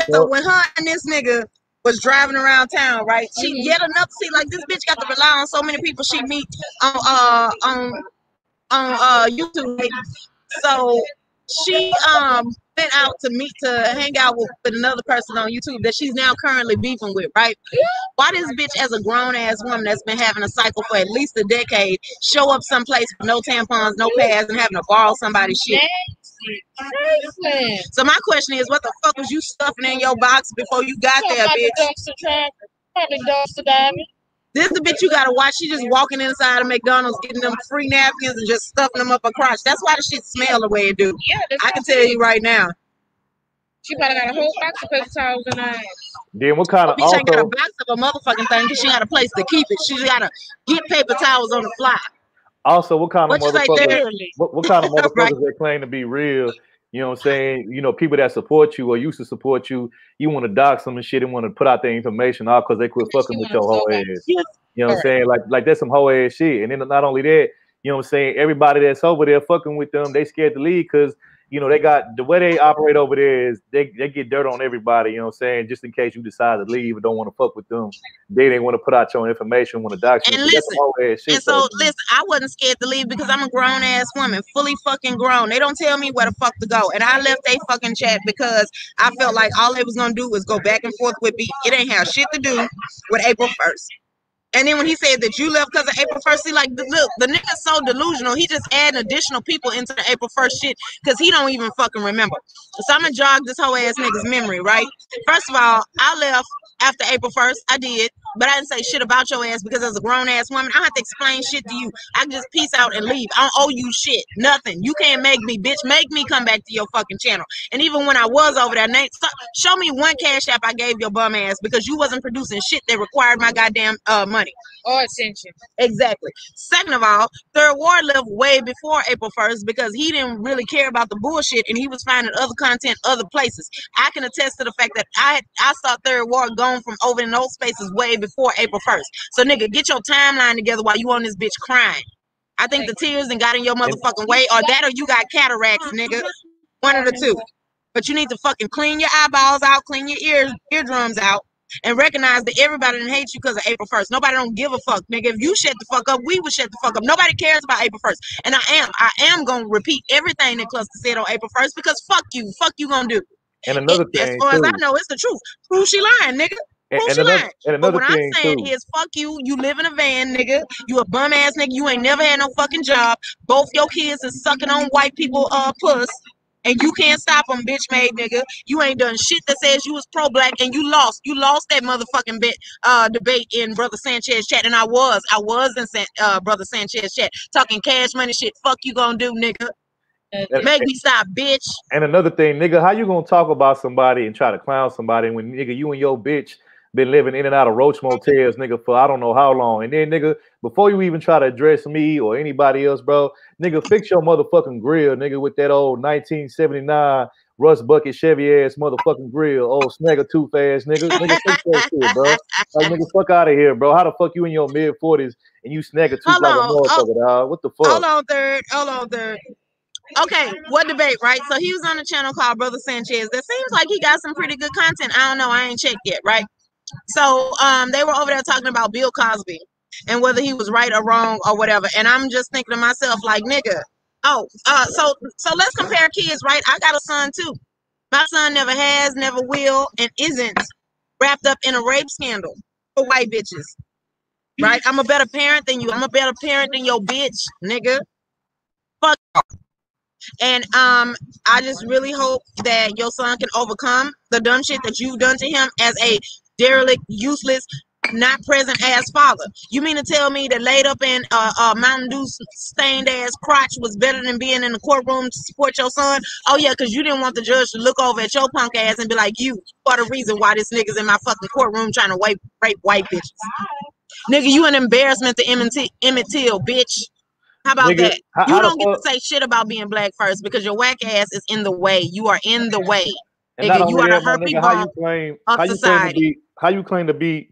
So when her and this nigga was driving around town, right? She yet another like this bitch got to rely on so many people she meet on YouTube. So she went out to hang out with another person on YouTube that she's now currently beefing with, right? Why this bitch, as a grown ass woman that's been having a cycle for at least a decade, show up someplace with no tampons, no pads, and having to borrow somebody's shit? So my question is, what the fuck was you stuffing in your box before you got there, bitch? Probably dumpster diving. This is the bitch you gotta watch. She just walking inside of McDonald's, getting them free napkins and just stuffing them up her crotch. That's why the shit smell the way it do. Yeah, I can tell you right now. She probably got a whole box of paper towels in her ass. Then what kind of bitch ain't got a box of a motherfucking thing because she got a place to keep it. She gotta get paper towels on the fly. Also, what kind of motherfuckers? What kind of motherfuckers right. that claim to be real? You know what I'm saying? You know, people that support you or used to support you, you want to dox them and shit and want to put out their information all because they quit fucking with your whole ass. You know what I'm saying? Like that's some whole ass shit. And then not only that, you know what I'm saying? Everybody that's over there fucking with them, they scared to leave because, you know, they got the way they operate over there is they get dirt on everybody, you know what I'm saying? Just in case you decide to leave or don't want to fuck with them. They want to put out your information, want to dox you. And listen, I wasn't scared to leave because I'm a grown ass woman, fully fucking grown. They don't tell me where the fuck to go. And I left they fucking chat because I felt like all they was gonna do was go back and forth with me. It ain't have shit to do with April 1st. And then when he said that you left because of April 1st, he like, look, the nigga's so delusional. He just adding additional people into the April 1st shit because he don't even fucking remember. So I'm going to jog this whole ass nigga's memory, right? First of all, I left after April 1st. I did. But I didn't say shit about your ass because as a grown-ass woman, I don't have to explain shit to you. I can just peace out and leave. I don't owe you shit. Nothing. You can't make me, bitch. Make me come back to your fucking channel. And even when I was over there, Nate, show me one cash app I gave your bum ass because you wasn't producing shit that required my goddamn money. Or attention. Exactly. Second of all, Third Ward left way before April 1st because he didn't really care about the bullshit and he was finding other content other places. I can attest to the fact that I saw Third Ward going from over in those spaces way before April 1st. So nigga, get your timeline together while you on this bitch crying. I think the tears and got in your motherfucking way, or that, or you got cataracts, nigga. One of the two. But you need to fucking clean your eyeballs out, clean your eardrums out, and recognize that everybody didn't hate you because of April 1st. Nobody don't give a fuck, nigga. If you shut the fuck up, we would shut the fuck up. Nobody cares about April 1st. And I am gonna repeat everything that Cluster said on April 1st because fuck you gonna do. And another As thing far as I too. know, it's the truth. Prove she lying, nigga. Prove she lying. And But another what I'm thing saying too. is, fuck you. You live in a van, nigga. You a bum ass nigga. You ain't never had no fucking job. Both your kids is sucking on white people puss. And you can't stop them, bitch made nigga. You ain't done shit that says you was pro-black, and you lost. You lost that motherfucking debate in Brother Sanchez chat, and I was in Brother Sanchez chat talking cash money shit. Fuck you gonna do, nigga? Make me stop, bitch. And another thing, nigga, how you gonna talk about somebody and try to clown somebody when, nigga, you and your bitch been living in and out of Roach motels, nigga, for I don't know how long. And then, nigga, before you even try to address me or anybody else, bro, nigga, fix your motherfucking grill, nigga, with that old 1979 Rust Bucket Chevy ass motherfucking grill, old snagger tooth ass, nigga. Nigga, fix that shit, bro. Like, nigga, fuck out of here, bro. How the fuck you in your mid-40s and you snagger tooth like a motherfucker, dog? What the fuck? Hold on, third. Okay, what debate, right? So he was on a channel called Brother Sanchez. That seems like he got some pretty good content. I don't know. I ain't checked yet, right? So they were over there talking about Bill Cosby and whether he was right or wrong or whatever. And I'm just thinking to myself, like, nigga, so let's compare kids, right? I got a son too. My son never has, never will, and isn't wrapped up in a rape scandal for white bitches. Right? I'm a better parent than you. I'm a better parent than your bitch, nigga. Fuck off. And I just really hope that your son can overcome the dumb shit that you've done to him as a derelict, useless, not present ass father. You mean to tell me that laid up in Mountain Dew stained ass crotch was better than being in the courtroom to support your son? Oh yeah, because you didn't want the judge to look over at your punk ass and be like, you are the reason why this nigga's in my fucking courtroom trying to rape white bitches. Nigga, you an embarrassment to Emmett Till, bitch. How about Nigga, that? You don't get to say shit about being black first because your whack ass is in the way. You are in the way. And nigga, not you only are that, the my herpes nigga, of society. how you claim to be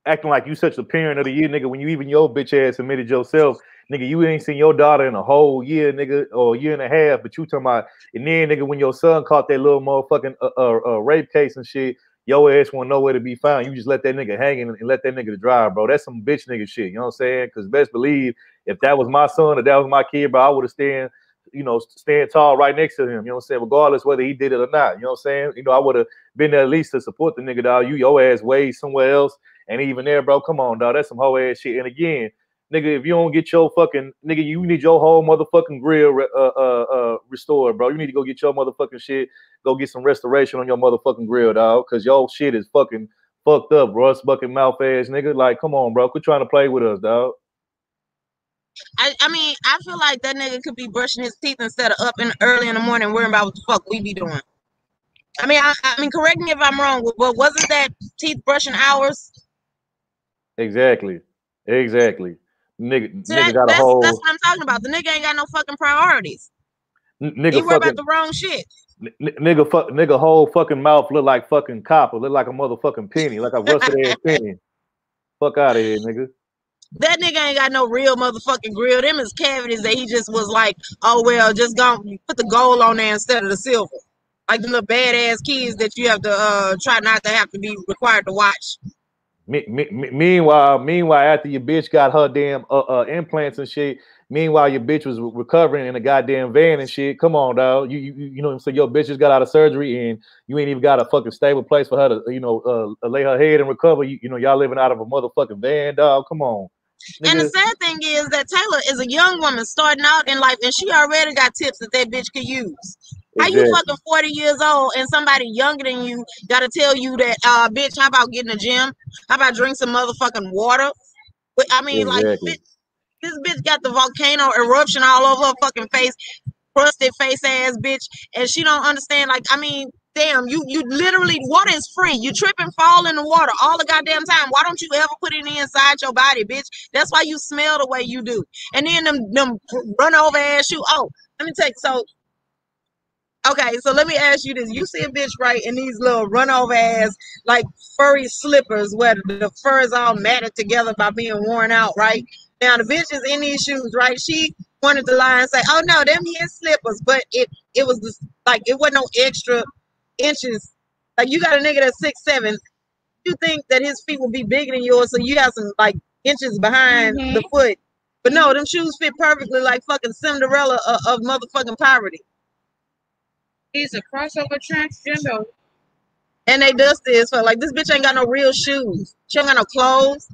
acting like you such a parent of the year, nigga, when you even your bitch ass admitted yourself, nigga, you ain't seen your daughter in a whole year, nigga, or a year and a half, but you talking about, and then, nigga, when your son caught that little motherfucking rape case and shit, your ass won't know where to be found. You just let that nigga hang and let that nigga drive, bro. That's some bitch nigga shit, you know what I'm saying? Because best believe, if that was my son or that was my kid, bro, I would have stand tall right next to him, you know what I'm saying? Regardless whether he did it or not, you know what I'm saying? I would have been there at least to support the nigga, dog. Your ass way somewhere else. And even there, bro, come on, dog. That's some whole ass shit. And again, nigga, if you don't get your fucking nigga, you need your whole motherfucking grill restored, bro. You need to go get your motherfucking shit. Go get some restoration on your motherfucking grill, dog. Cause your shit is fucking fucked up, rust bucket mouth ass nigga. Like, come on, bro. Quit trying to play with us, dog. I mean, I feel like that nigga could be brushing his teeth instead of up early in the morning worrying about what the fuck we be doing. I mean, correct me if I'm wrong, but wasn't that teeth brushing hours? Exactly. Nigga, So nigga got a whole. That's what I'm talking about. The nigga ain't got no fucking priorities. Nigga he worry about the wrong shit. Nigga whole fucking mouth look like fucking copper, look like a motherfucking penny, like a rusted ass penny. Fuck out of here, nigga. That nigga ain't got no real motherfucking grill. Them is cavities that he just was like, oh well, just gonna put the gold on there instead of the silver. Like the little badass kids that you have to try not to have to be required to watch. Meanwhile, after your bitch got her damn implants and shit, meanwhile your bitch was recovering in a goddamn van and shit. Come on, dog. You know what I'm saying? Your bitch just got out of surgery and you ain't even got a fucking stable place for her to lay her head and recover. Y'all living out of a motherfucking van, dog. Come on. Nigga. And the sad thing is that Taylor is a young woman starting out in life, and she already got tips that bitch could use. How you fucking 40 years old and somebody younger than you got to tell you that, bitch, how about getting a gym? How about drink some motherfucking water? I mean, like, this bitch got the volcano eruption all over her fucking face, crusted face ass bitch, and she don't understand. Like, I mean, damn, you literally, water is free. You trip and fall in the water all the goddamn time. Why don't you ever put it inside your body, bitch? That's why you smell the way you do. And then them run over ass shoes. Oh, let me take okay, so let me ask you this. You see a bitch, right, in these little run over ass, like furry slippers where the fur is all matted together by being worn out, right? Now the bitch is in these shoes, right? She wanted to lie and say, "Oh no, them his slippers," but it was just, like it wasn't no extra inches. Like you got a nigga that's 6'7", you think that his feet will be bigger than yours, so you have some like inches behind the foot. But no, them shoes fit perfectly like fucking Cinderella of motherfucking poverty. He's a crossover transgender. And they dusty as fuck. Like this bitch ain't got no real shoes. She ain't got no clothes.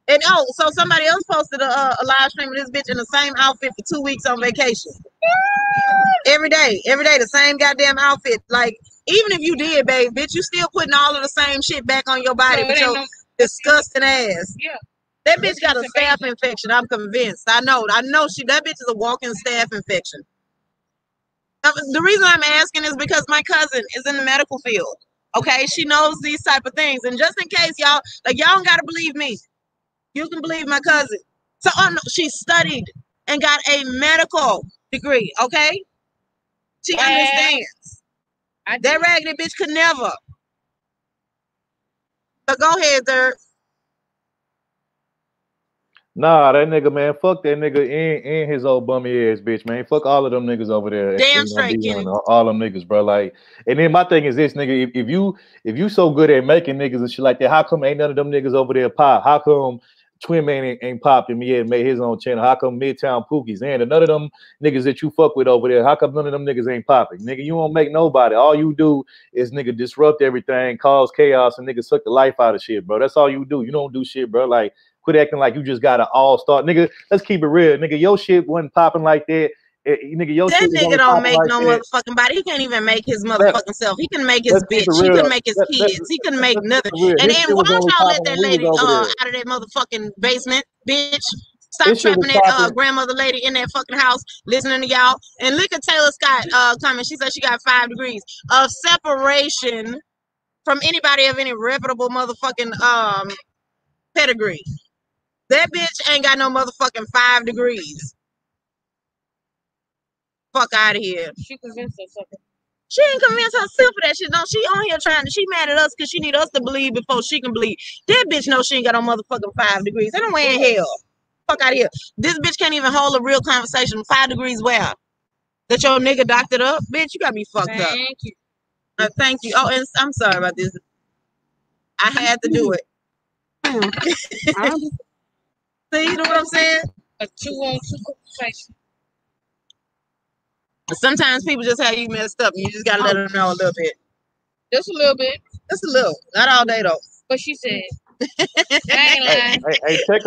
And so somebody else posted a live stream of this bitch in the same outfit for 2 weeks on vacation. Every day, the same goddamn outfit. Like, even if you did, babe, bitch, you still putting all of the same shit back on your body with your disgusting ass. Yeah. That bitch got a staph infection. I'm convinced. I know that bitch is a walking staph infection. The reason I'm asking is because my cousin is in the medical field. Okay, she knows these type of things, and just in case y'all don't gotta believe me, you can believe my cousin. So she studied and got a medical degree. Okay, she understands. That raggedy bitch could never. So go ahead, Dirk. Nah, that nigga, man, fuck that nigga and his old bummy ass bitch, man. Fuck all of them niggas over there. Damn straight, Kenny. All them niggas, bro. Like, and then my thing is this, nigga. If you so good at making niggas and shit like that, how come ain't none of them niggas over there pop? How come Twin Man ain't popped and yet made his own channel? How come Midtown Pookies and none of them niggas that you fuck with over there? How come none of them niggas ain't popping? Nigga, you don't make nobody. All you do is nigga disrupt everything, cause chaos, and nigga suck the life out of shit, bro. That's all you do. You don't do shit, bro. Like, quit acting like you just got an all-star. Nigga, let's keep it real. Nigga, your shit wasn't popping like that. Nigga, your that shit nigga don't make no motherfucking body. He can't even make his motherfucking self. He can make his bitch. He can make his kids. He can make nothing. And then why don't y'all let that lady out of that motherfucking basement, bitch? Stop trapping that grandmother lady in that fucking house, listening to y'all. And look at Taylor Scott comment. She said she got 5 degrees of separation from anybody of any reputable motherfucking pedigree. That bitch ain't got no motherfucking 5 degrees. Fuck out of here. She convinced herself. She ain't convinced herself of that shit. No, she on here she mad at us because she need us to believe before she can believe. That bitch knows she ain't got no motherfucking 5 degrees. Ain't no way in hell. Fuck out of here. This bitch can't even hold a real conversation. 5 degrees where? That your nigga doctored up? Bitch, you gotta be fucked up. Thank you. Thank you. Oh, and I'm sorry about this. I had to do it. See, you know what I'm saying? A 2-on-2 conversation. Sometimes people just have you messed up and you just gotta let them know a little bit. Just a little bit. Just a little. Not all day though. But she said. I ain't lying. Hey, check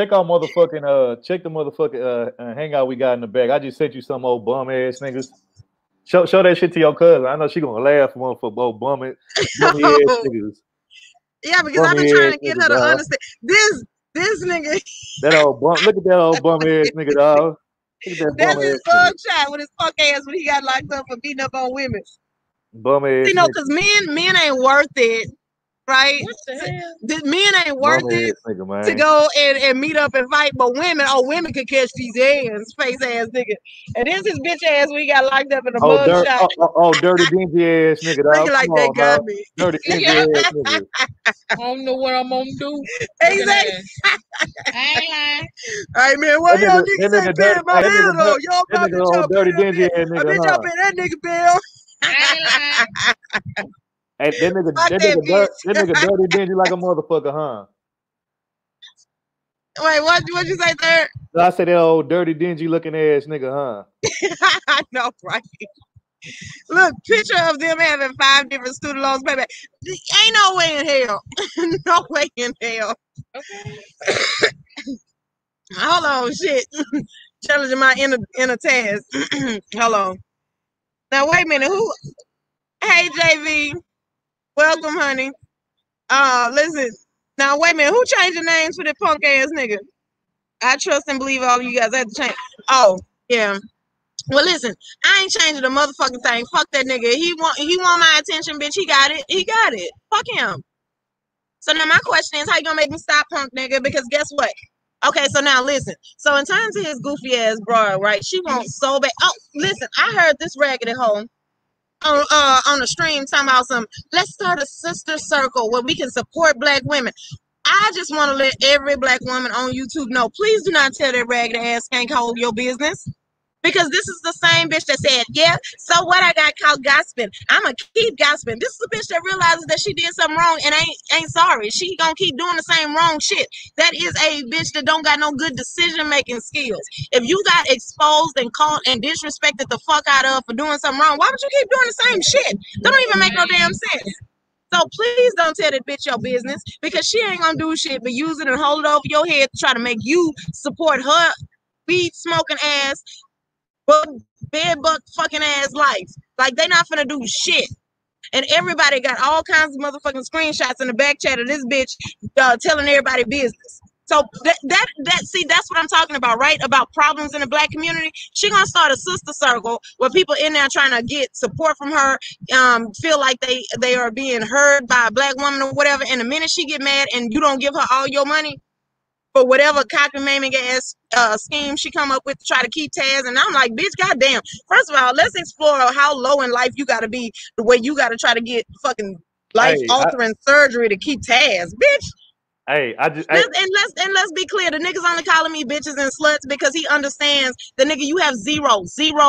the motherfucking hangout we got in the back. I just sent you some old bum ass niggas. Show that shit to your cousin. I know she gonna laugh for old bum ass niggas. Yeah, because I've been trying to get her to understand this nigga. That old bum. Look at that old bum ass nigga, dog. That's his bug shot with his fuck ass when he got locked up for beating up on women. Bum ass. You know, because men ain't worth it, right? What the hell? Men ain't worth it to go and meet up and fight, but women can catch these hands, face ass nigga. And this is bitch ass we got locked up in a bug shot. Dirty dingy ass nigga, dog. Looking like they got me. Dirty dingy ass nigga. I don't know what I'm gonna do. Exactly. I ain't lying. All right, man. What y'all niggas ain't paying my bill though? Y'all about to jump dirty dingy ass nigga. I bitch y'all pay that nigga bill. I ain't lying. Hey, that nigga dirty dingy like a motherfucker, huh? Wait, what you say, third? I said that old dirty dingy looking ass nigga, huh? I know, right? Look, picture of them having 5 different student loans, baby. Ain't no way in hell. No way in hell. Okay. Hold on, shit. Challenging my inner task. Hold on. Now wait a minute. Who? Hey, JV. Welcome, honey. Listen. Now wait a minute. Who changed the names for the punk ass nigga? I trust and believe all of you guys had to change. Oh, yeah. Well, listen, I ain't changing the motherfucking thing. Fuck that nigga. He want my attention, bitch. He got it. He got it. Fuck him. So now my question is, how you gonna make me stop, punk nigga? Because guess what? Okay, so now listen. So in terms of his goofy ass broad, right? She wants so bad. Oh, listen, I heard this raggedy hoe on the stream talking about let's start a sister circle where we can support black women. I just want to let every black woman on YouTube know, please do not tell that ragged ass can't hold your business. Because this is the same bitch that said, yeah, so what, I got caught gossiping. I'ma keep gossiping. This is the bitch that realizes that she did something wrong and ain't sorry. She gonna keep doing the same wrong shit. That is a bitch that don't got no good decision-making skills. If you got exposed and caught and disrespected the fuck out of for doing something wrong, why would you keep doing the same shit? That don't even make no damn sense. So please don't tell that bitch your business, because she ain't gonna do shit but use it and hold it over your head to try to make you support her weed smoking ass, bed bug fucking ass life. Like, they not finna do shit. And everybody got all kinds of motherfucking screenshots in the back chat of this bitch telling everybody business. So see, that's what I'm talking about, right? About problems in the black community. She gonna start a sister circle where people in there trying to get support from her, feel like they are being heard by a black woman or whatever. And the minute she get mad and you don't give her all your money for whatever cockamamie ass scheme she come up with to try to keep Taz, and I'm like, bitch, goddamn. First of all, let's explore how low in life you got to be the way you got to try to get fucking life altering surgery to keep Taz, bitch. Hey, Let's be clear. The nigga's only calling me bitches and sluts because he understands the nigga, you have zero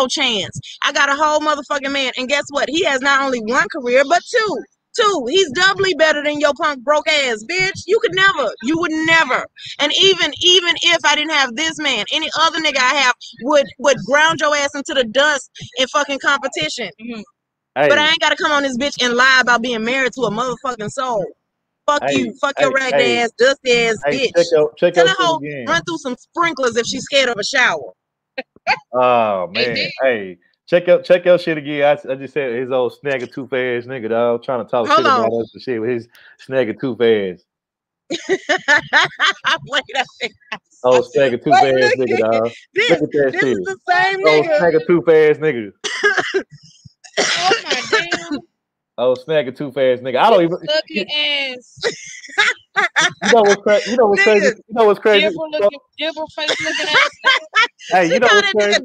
chance. I got a whole motherfucking man, and guess what? He has not only one career but two. He's doubly better than your punk broke ass, bitch. You would never. And even if I didn't have this man, any other nigga I have would ground your ass into the dust in fucking competition. Hey. But I ain't gotta come on this bitch and lie about being married to a motherfucking soul. Fuck you. Fuck your ragged ass, dusty ass bitch. Check Tell her hoe run through some sprinklers if she's scared of a shower. Oh man. Hey, check your shit again. I just said his old snagger tooth ass nigga, dog, trying to talk shit about us and shit with his snagger tooth ass. Wait a minute. Oh, snagger tooth ass nigga, dog. Look at that this shit. Is the same oh, nigga. snagger tooth ass nigga. Oh my damn. Oh, snagger tooth ass nigga. I don't even. Lucky ass. You know what's crazy? You know what's crazy? You know what's crazy? Dibber face looking ass. Hey, you know what's crazy?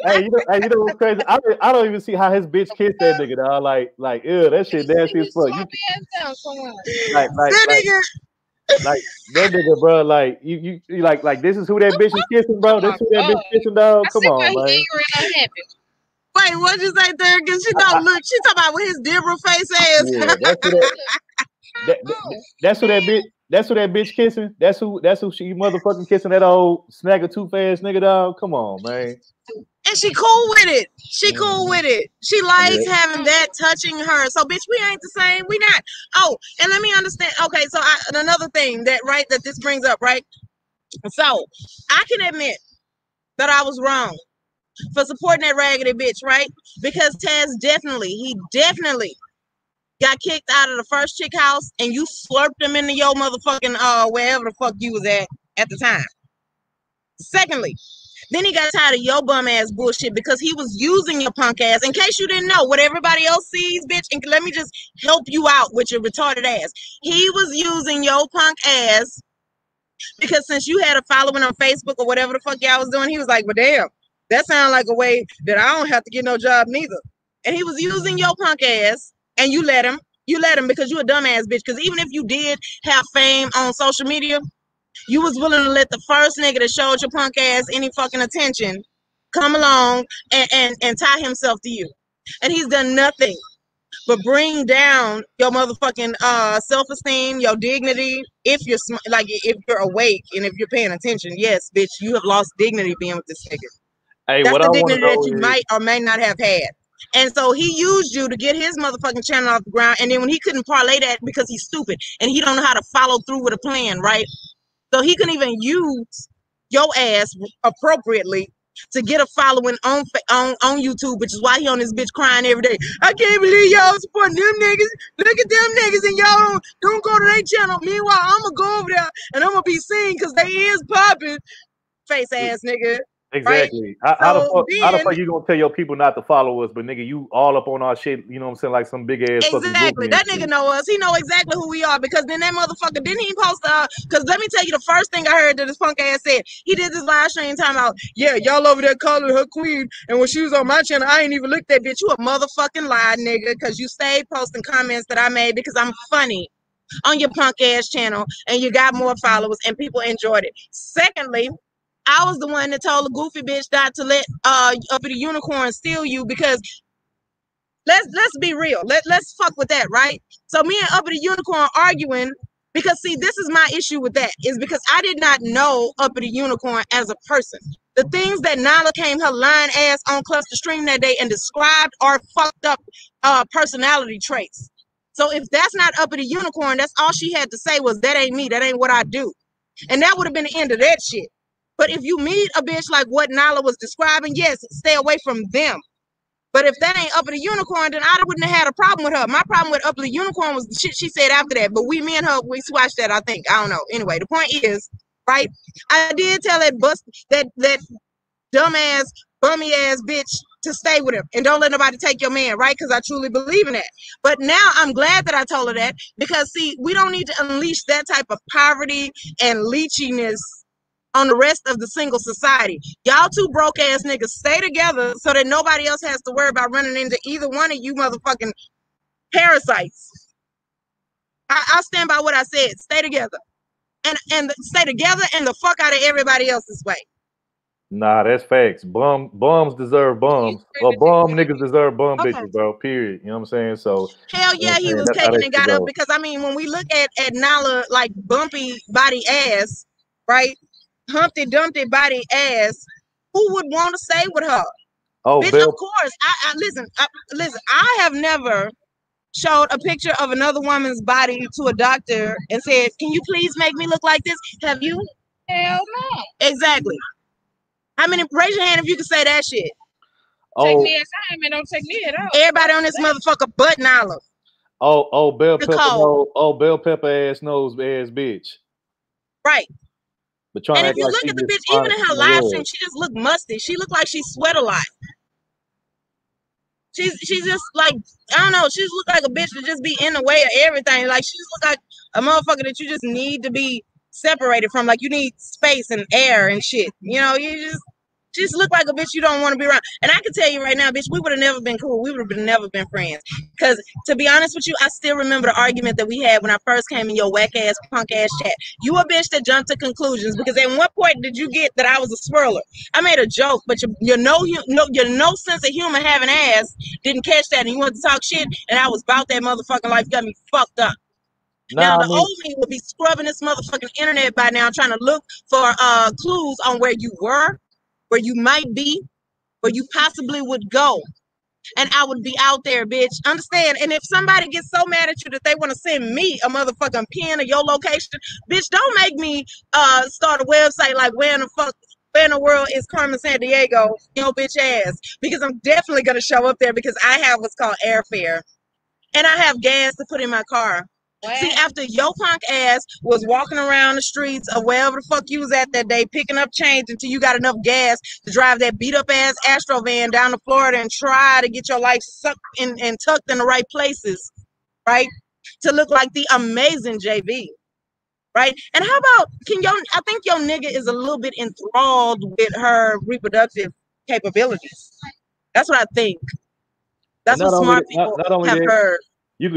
Hey, you know what's crazy? I don't even see how his bitch kissed that nigga, dog. Like, ew, that shit nasty as fuck. Like that nigga, bro. Like you like this is who that bitch is kissing, bro. This who that bitch kissing, dog. Come on, man. Wait, what'd you say there? Because she don't look. She talking about with his Dibber face ass. Yeah, that's who that bitch. That's who that bitch kissing. That's who she motherfucking kissing, that old snagger tooth ass nigga, dog. Come on, man. And she cool with it. She cool with it. She likes having that touching her. So, bitch, we ain't the same. We not. Oh, and let me understand. Okay, so another thing that this brings up, right? So I can admit that I was wrong for supporting that raggedy bitch, right? Because Taz definitely got kicked out of the first chick house, and you slurped him into your motherfucking wherever the fuck you was at the time. Secondly, then he got tired of your bum ass bullshit because he was using your punk ass. In case you didn't know, what everybody else sees, bitch, and let me just help you out with your retarded ass. He was using your punk ass because since you had a following on Facebook or whatever the fuck y'all was doing, he was like, well, damn, that sounds like a way that I don't have to get no job neither. And he was using your punk ass, and you let him because you a dumbass bitch. Because even if you did have fame on social media, you was willing to let the first nigga that showed your punk ass any fucking attention come along and tie himself to you. And he's done nothing but bring down your motherfucking self-esteem, your dignity. If you're awake and if you're paying attention, yes, bitch, you have lost dignity being with this nigga. Hey, that's what the I dignity that you is, might or may not have had. And so he used you to get his motherfucking channel off the ground. And then when he couldn't parlay that because he's stupid and he don't know how to follow through with a plan, right? So he couldn't even use your ass appropriately to get a following on YouTube, which is why he on this bitch crying every day. I can't believe y'all supporting them niggas. Look at them niggas, and y'all don't go to their channel. Meanwhile, I'm gonna go over there and I'm gonna be seen because they is popping. Face ass nigga. Exactly. Right? How the fuck you gonna tell your people not to follow us, but nigga, you all up on our shit, you know what I'm saying, like some big ass exactly. That nigga know us. He know exactly who we are because then that motherfucker didn't he post because let me tell you the first thing I heard that this punk ass said. He did this live stream talking about, yeah, y'all over there calling her queen, and when she was on my channel, I ain't even looked at bitch. You a motherfucking lie, nigga, because you stayed posting comments that I made because I'm funny. on your punk ass channel and you got more followers and people enjoyed it. Secondly, I was the one that told the goofy bitch not to let Uppity Unicorn steal you because let's be real. Let's fuck with that, right? So me and Uppity Unicorn arguing because see, this is my issue with that is because I did not know Uppity Unicorn as a person. The things that Nala came her lying ass on Cluster Stream that day and described are fucked up personality traits. So if that's not Uppity Unicorn, that's all she had to say was that ain't me, that ain't what I do. And that would have been the end of that shit. But if you meet a bitch like what Nala was describing, yes, stay away from them. But if that ain't Uppity Unicorn, then I wouldn't have had a problem with her. My problem with Uppity Unicorn was the shit she said after that. But me and her, we swatched that, I think. I don't know. Anyway, the point is, right? I did tell that that dumbass, bummy ass bitch to stay with him and don't let nobody take your man, right? Because I truly believe in that. But now I'm glad that I told her that because see, we don't need to unleash that type of poverty and leechiness on the rest of the single society. Y'all two broke ass niggas stay together so that nobody else has to worry about running into either one of you motherfucking parasites. I stand by what I said. Stay together. And stay together and the fuck out of everybody else's way. Nah, that's facts. Bums deserve bums. Or bum niggas deserve bum bitches, bro. Period. You know what I'm saying? So hell yeah, he was taken and got up because I mean when we look at Nala like bumpy body ass, right? Humpty Dumpty body ass, who would want to stay with her? Oh, bitch, Bill. of course. Listen. I have never showed a picture of another woman's body to a doctor and said, "Can you please make me look like this?" Have you? Hell no. Exactly. How many? Raise your hand if you can say that shit. Take me as I am and don't take me at all. Everybody on this motherfucker butt Nala. Oh, bell pepper. No, bell pepper ass nose ass bitch. Right. And if you look at the bitch, even in her live stream, she just looked musty. She looked like she sweat a lot. She's just like, I don't know, she just looked like a bitch to just be in the way of everything. Like she just looked like a motherfucker that you just need to be separated from. Like you need space and air and shit. You know, she just look like a bitch you don't want to be around. And I can tell you right now, bitch, we would have never been cool. We would have never been friends. Because to be honest with you, I still remember the argument that we had when I first came in your whack ass, punk ass chat. You a bitch that jumped to conclusions because at what point did you get that I was a swirler? I made a joke, but your no sense of humor having ass didn't catch that, and you wanted to talk shit, and I was about that motherfucking life, got me fucked up. Now the old me would be scrubbing this motherfucking internet by now, trying to look for clues on where you were, where you might be, where you possibly would go. And I would be out there, bitch. Understand? And if somebody gets so mad at you that they want to send me a motherfucking pin of your location, bitch, don't make me start a website like where in the world is Carmen Sandiego, your bitch ass. Because I'm definitely gonna show up there because I have what's called airfare. And I have gas to put in my car. What? See, after your punk ass was walking around the streets of wherever the fuck you was at that day, picking up change until you got enough gas to drive that beat up ass Astro van down to Florida and try to get your life sucked in and tucked in the right places, right? To look like the amazing JV, right? And how about I think your nigga is a little bit enthralled with her reproductive capabilities. That's what I think. That's what smart people have heard. You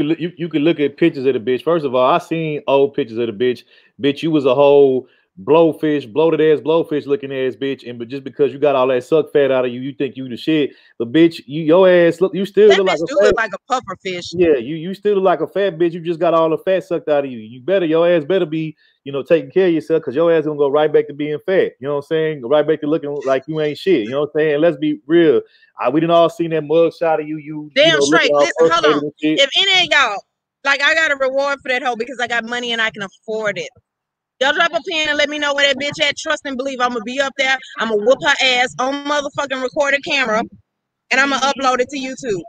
could look at pictures of the bitch. First of all, I seen old pictures of the bitch. Bitch, you was a whole bloated ass blowfish looking ass bitch. But just because you got all that suck fat out of you, you think you the shit. But bitch, your ass you still look like a puffer fish. Yeah, you still look like a fat bitch. You just got all the fat sucked out of you. Your ass better be, taking care of yourself because your ass gonna go right back to being fat. You know what I'm saying? Go right back to looking like you ain't shit. You know what I'm saying? And let's be real. We didn't all seen that mug shot of you. Damn straight. Listen, hold on. If any of y'all, like, I got a reward for that hoe because I got money and I can afford it. Y'all drop a pin and let me know where that bitch at. Trust and believe I'm gonna be up there. I'm gonna whoop her ass on motherfucking recorded camera, and I'm gonna upload it to YouTube.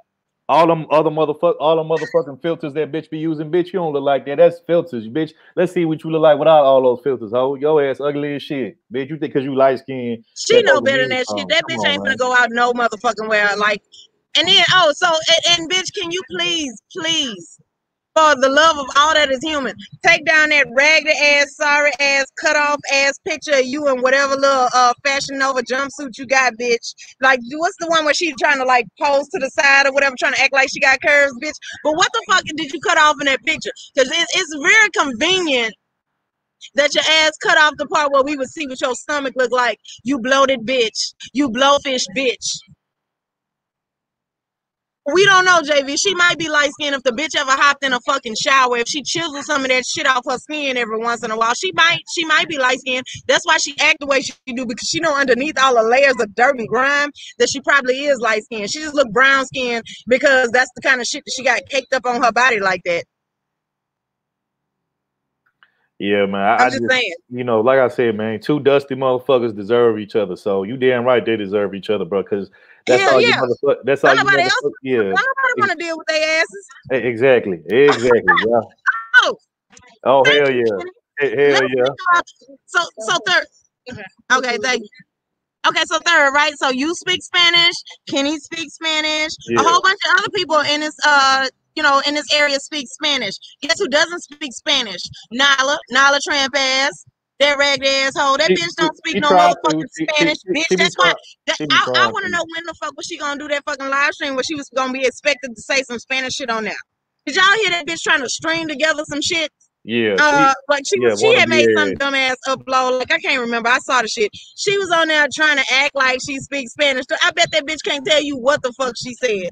All them motherfucking filters that bitch be using, bitch, you don't look like that. That's filters, bitch. Let's see what you look like without all those filters, ho. Your ass ugly as shit, bitch. You think because you light skinned? She know better than that shit. That bitch ain't gonna go out no motherfucking where. Like, and then and bitch, can you please For the love of all that is human, take down that raggedy ass, sorry ass, cut off ass picture of you in whatever little Fashion Nova jumpsuit you got, bitch. Like, what's the one where she trying to like pose to the side or whatever, trying to act like she got curves, bitch? But what the fuck did you cut off in that picture? Because it's very convenient that your ass cut off the part where we would see what your stomach look like. You bloated bitch. You blowfish bitch. We don't know, JV. She might be light skinned if the bitch ever hopped in a fucking shower. If she chiseled some of that shit off her skin every once in a while, she might be light skinned. That's why she act the way she do, because she know underneath all the layers of dirt and grime that she probably is light skinned. She just look brown skinned because that's the kind of shit that she got caked up on her body like that. Yeah, man. I'm just saying. You know, like I said, man, two dusty motherfuckers deserve each other. So you damn right they deserve each other, bro. Because that's all you motherfuckers. That's all you motherfuckers. Yeah. Nobody want to deal with their asses. Exactly. Yeah. Oh hell yeah. Hell yeah. So third. Okay, thank you. Okay, so third, right? So you speak Spanish, Kenny speaks Spanish, a whole bunch of other people in this in this area speak Spanish. Guess who doesn't speak Spanish? Nala tramp ass, that ragged asshole. That bitch don't speak no motherfucking Spanish, bitch. That's why I want to know when the fuck was she gonna do that fucking live stream where she was gonna be expected to say some Spanish shit on there. Did y'all hear that bitch trying to string together some shit? Yeah. She had made some dumbass upload. Like, I can't remember. I saw the shit. She was on there trying to act like she speaks Spanish. I bet that bitch can't tell you what the fuck she said.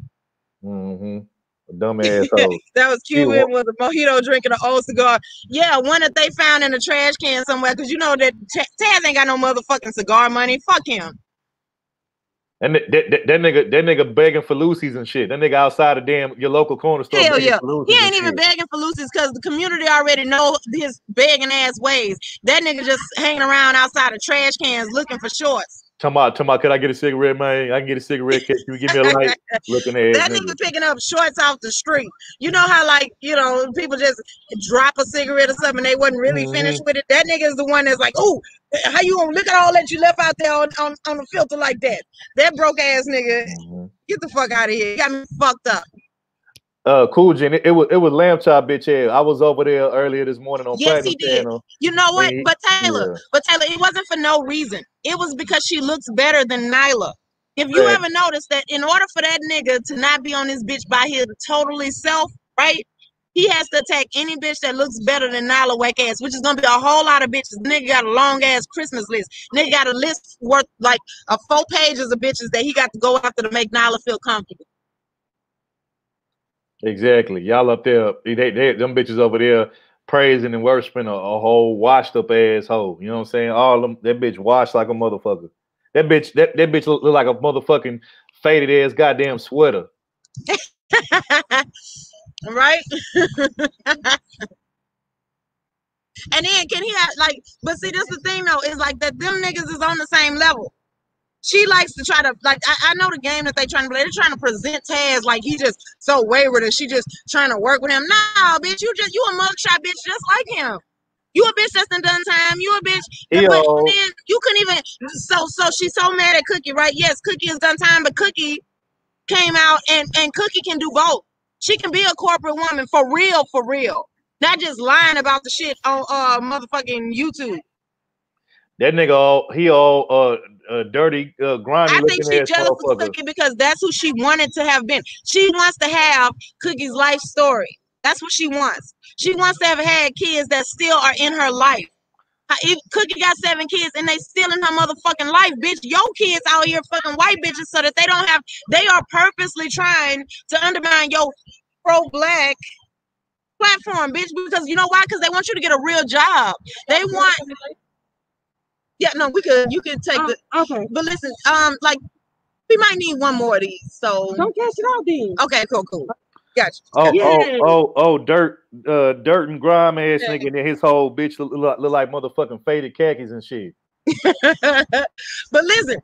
Dumb asshole. That was Cuban with a mojito drinking an old cigar. Yeah, one that they found in a trash can somewhere. Because you know that Taz ain't got no motherfucking cigar money. Fuck him. And that nigga begging for Lucy's and shit. That nigga outside of your local corner store. Hell yeah. He ain't even begging for Lucy's because the community already know his begging ass ways. That nigga just hanging around outside of trash cans looking for shorts. Talking about, could I get a cigarette, man? I can get a cigarette. Can you give me a light? Looking at that nigga picking up shorts off the street. You know how, like, people just drop a cigarette or something and they wasn't really finished with it? That nigga is the one that's like, oh, how you gonna look at all that you left out there on the filter like that? That broke ass nigga, get the fuck out of here. You got me fucked up. Cool, Jen. It was lamb chop, bitch head. I was over there earlier this morning on Platinum Channel. You know what? But Taylor, it wasn't for no reason. It was because she looks better than Nyla. If you ever notice that in order for that nigga to not be on this bitch by his totally self, right? He has to attack any bitch that looks better than Nyla whack ass, which is gonna be a whole lot of bitches. Nigga got a long ass Christmas list. Nigga got a list worth like 4 pages of bitches that he got to go after to make Nyla feel comfortable. Exactly. Y'all up there, them bitches over there praising and worshiping a whole washed up asshole. You know what I'm saying? All them, that bitch washed like a motherfucker. That bitch look like a motherfucking faded ass goddamn sweater. Right? And then can he but see, this the thing though, is like that them niggas is on the same level. She likes to try to, like, I know the game that they're trying to play. They're trying to present Taz like he just so wayward and she just trying to work with him. Nah, bitch, you a mugshot bitch just like him. You a bitch that's done time. You a bitch. But then you couldn't even. So she's so mad at Cookie, right? Yes, Cookie has done time, but Cookie came out and Cookie can do both. She can be a corporate woman for real. Not just lying about the shit on motherfucking YouTube. That nigga all dirty, grimy. I think she's jealous of Cookie because that's who she wanted to have been. She wants to have Cookie's life story. That's what she wants. She wants to have had kids that still are in her life. Cookie got 7 kids and they still in her motherfucking life, bitch. Your kids out here fucking white bitches so that they are purposely trying to undermine your pro-black platform, bitch, because you know why? Because they want you to get a real job. They want. Yeah, no, you could take the. Okay. But listen, like, we might need one more of these. So don't cash it out then. Okay, cool. Gotcha. Dirt and grime ass nigga, and then his whole bitch look like motherfucking faded khakis and shit. But listen,